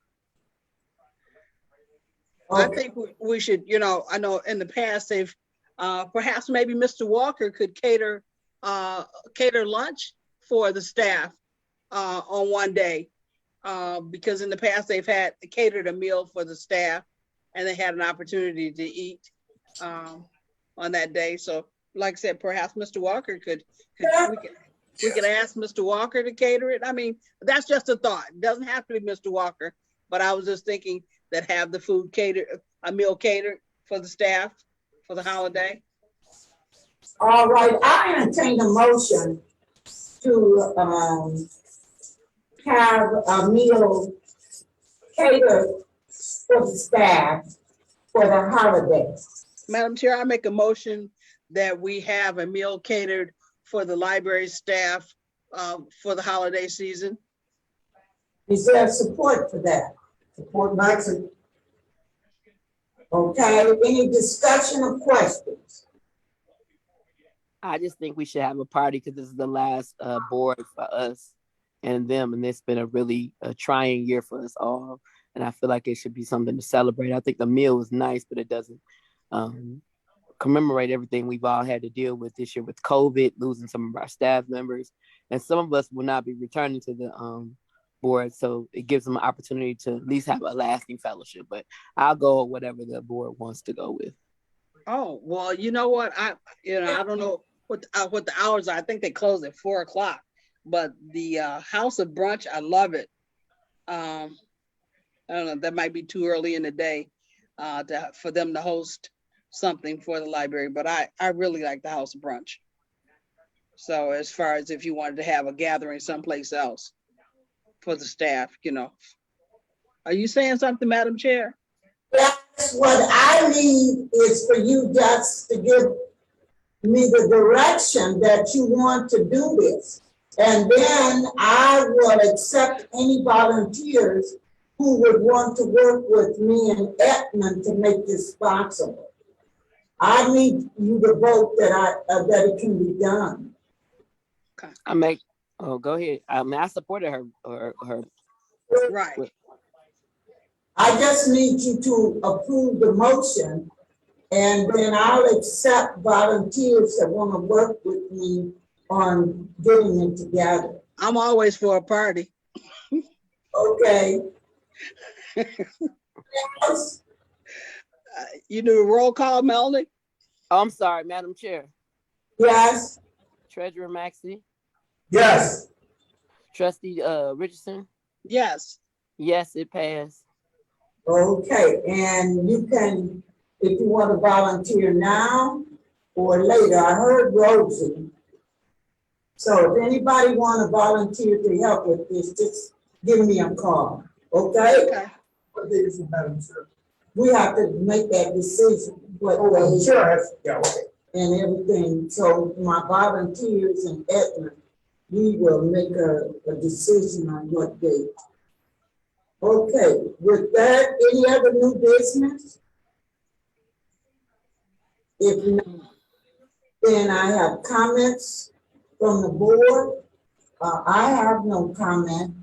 I Okay. think we should, you know, I know in the past they've, perhaps maybe Mr. Walker could cater lunch for the staff on one day. Because in the past they've had catered a meal for the staff and they had an opportunity to eat on that day. So like I said, perhaps Mr. Walker we could ask Mr. Walker to cater it. I mean, that's just a thought. It doesn't have to be Mr. Walker, but I was just thinking that have the food catered, a meal catered for the staff for the holiday. All right, I entertain a motion to have a meal catered for the staff for the holiday. Madam Chair, I make a motion that we have a meal catered for the library staff for the holiday season. Is there support for that? Support Maxine. Okay, any discussion or questions? I just think we should have a party because this is the last board for us and them, and it's been a really trying year for us all. And I feel like it should be something to celebrate. I think the meal is nice, but it doesn't commemorate everything we've all had to deal with this year with COVID, losing some of our staff members, and some of us will not be returning to the board. So it gives them an opportunity to at least have a lasting fellowship. But I'll go with whatever the board wants to go with. Oh, well, you know what? I don't know what the hours are. I think they close at 4:00, but the House of Brunch, I love it. I don't know, that might be too early in the day for them to host something for the library, but I really like the House of Brunch. So as far as if you wanted to have a gathering someplace else for the staff, you know. Are you saying something, Madam Chair? That's what I need is for you just to give me the direction that you want to do this. And then I will accept any volunteers who would want to work with me and Edmund to make this possible. I need you to vote that it can be done. Okay. Go ahead. I supported her. Right. I just need you to approve the motion, and then I'll accept volunteers that want to work with me on getting it together. I'm always for a party. Okay. You do a roll call, Melanie? Oh, I'm sorry, Madam Chair. Yes. Treasurer Maxey. Yes. Trustee Richardson. Yes. Yes, it passed. Okay, and you can, if you want to volunteer now or later. I heard Rosie. So if anybody want to volunteer to help with this, just give me a call, okay? Okay. What day is it, Madam Chair? We have to make that decision, what day Sure. Yeah, okay. and everything. So my volunteers and Edmund, we will make a decision on what date. Okay, with that, any other new business? If not, then I have comments from the board. I have no comment.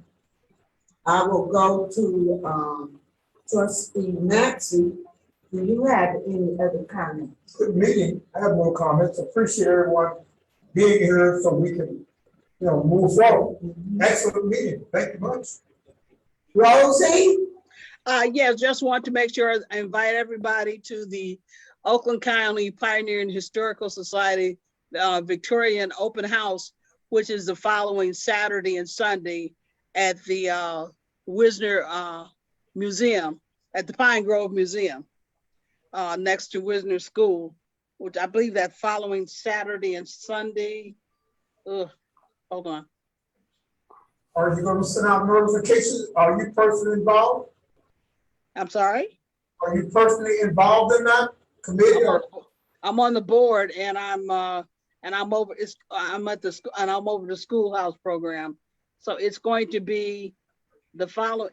I will go to Trustee Maxey. Do you have any other comments? Good meeting. I have no comments. Appreciate everyone being here so we can, move forward. Excellent meeting. Thank you much. Rosie? Yeah, just want to make sure I invite everybody to the Oakland County Pioneering Historical Society Victorian Open House, which is the following Saturday and Sunday at the Wisner Museum, at the Pine Grove Museum, next to Wisner School, which I believe that following Saturday and Sunday. Hold on. Are you going to send out notifications? Are you personally involved? I'm sorry? Are you personally involved in that committee? I'm on the board, and I'm and I'm over the schoolhouse program. So it's going to be the 11th,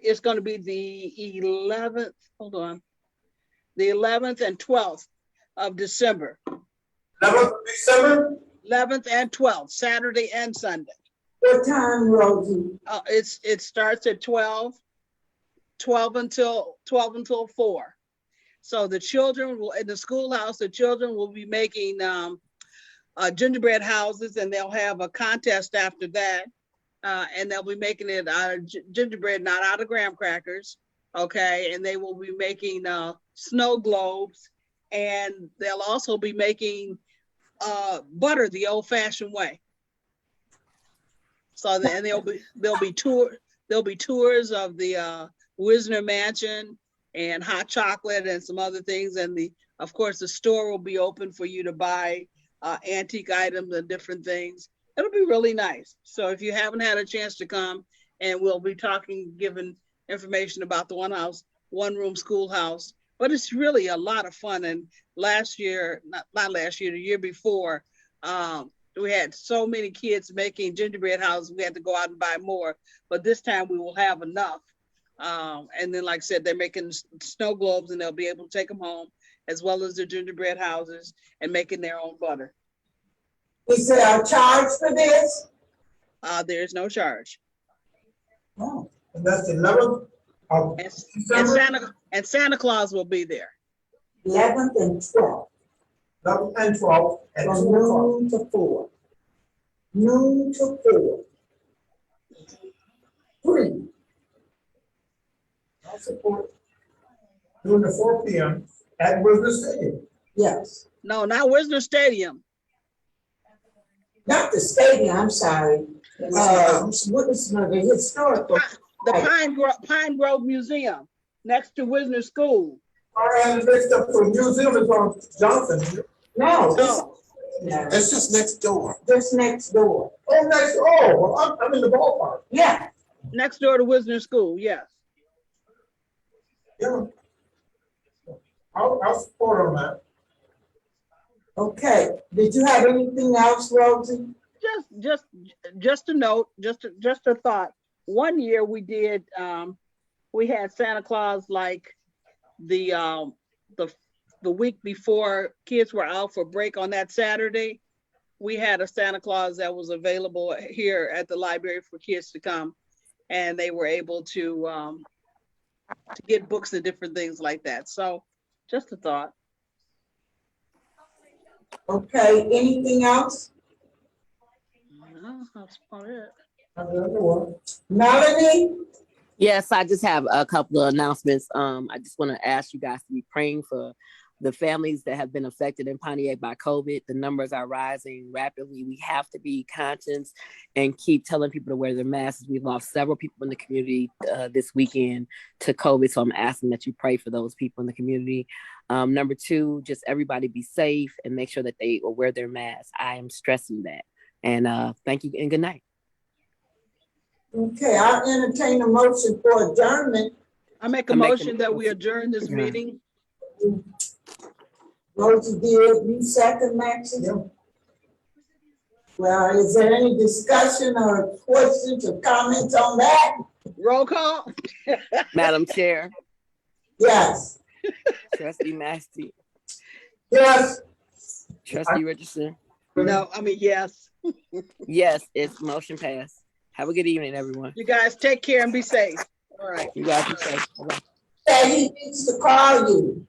hold on, the 11th and 12th of December. 11th of December? 11th and 12th, Saturday and Sunday. What time, Rosie? It starts at 12 until 4. So the children will, in the schoolhouse, the children will be making gingerbread houses, and they'll have a contest after that. And they'll be making it out of gingerbread, not out of graham crackers. Okay, and they will be making snow globes, and they'll also be making butter the old-fashioned way. So then there'll be tours of the Wisner Mansion and hot chocolate and some other things, and of course the store will be open for you to buy antique items and different things. It'll be really nice. So if you haven't had a chance to come, and we'll be giving information about the one room schoolhouse, but it's really a lot of fun. And last year, not last year, the year before, we had so many kids making gingerbread houses, we had to go out and buy more, but this time we will have enough. And then, like I said, they're making snow globes, and they'll be able to take them home, as well as the gingerbread houses, and making their own butter. Is there a charge for this? There's no charge. Oh. And that's the 11th of December? And Santa Claus will be there. 11th and 12th. 11th and 12th at From 2 o'clock. noon to 4. Noon to 4. 3. I support. Noon to 4 p.m. at Wisner Stadium. Yes. No, not Wisner Stadium. Not the stadium, I'm sorry. What is the historical? The Pine Grove Museum, next to Wisner School. And next up for museum is on Johnson. No. It's just next door. Just next door. Well, I'm in the ballpark. Yeah. Next door to Wisner School, yes. Yeah. I'll support on that. Okay. Did you have anything else, Rosie? Just a note, just a thought. One year we did, we had Santa Claus like the week before kids were out for break on that Saturday. We had a Santa Claus that was available here at the library for kids to come, and they were able to get books and different things like that. So just a thought. Okay, anything else? No, that's about it. Melanie? Yes, I just have a couple of announcements. I just want to ask you guys to be praying for the families that have been affected in Pontiac by COVID. The numbers are rising rapidly. We have to be conscious and keep telling people to wear their masks. We've lost several people in the community this weekend to COVID, so I'm asking that you pray for those people in the community. Number 2, just everybody be safe and make sure that they will wear their masks. I am stressing that. And thank you and good night. Okay, I'll entertain a motion for adjournment. I make a motion that we adjourn this meeting. Rosie did, you second, Maxie? Yeah. Well, is there any discussion or questions or comments on that? Roll call. Madam Chair, Yes. Trustee Massey, Yes. Trustee Richardson. No, I mean, yes. Yes, it's motion passed. Have a good evening, everyone. You guys take care and be safe. All right. You guys be safe. Bye-bye. Yeah, he needs to call you.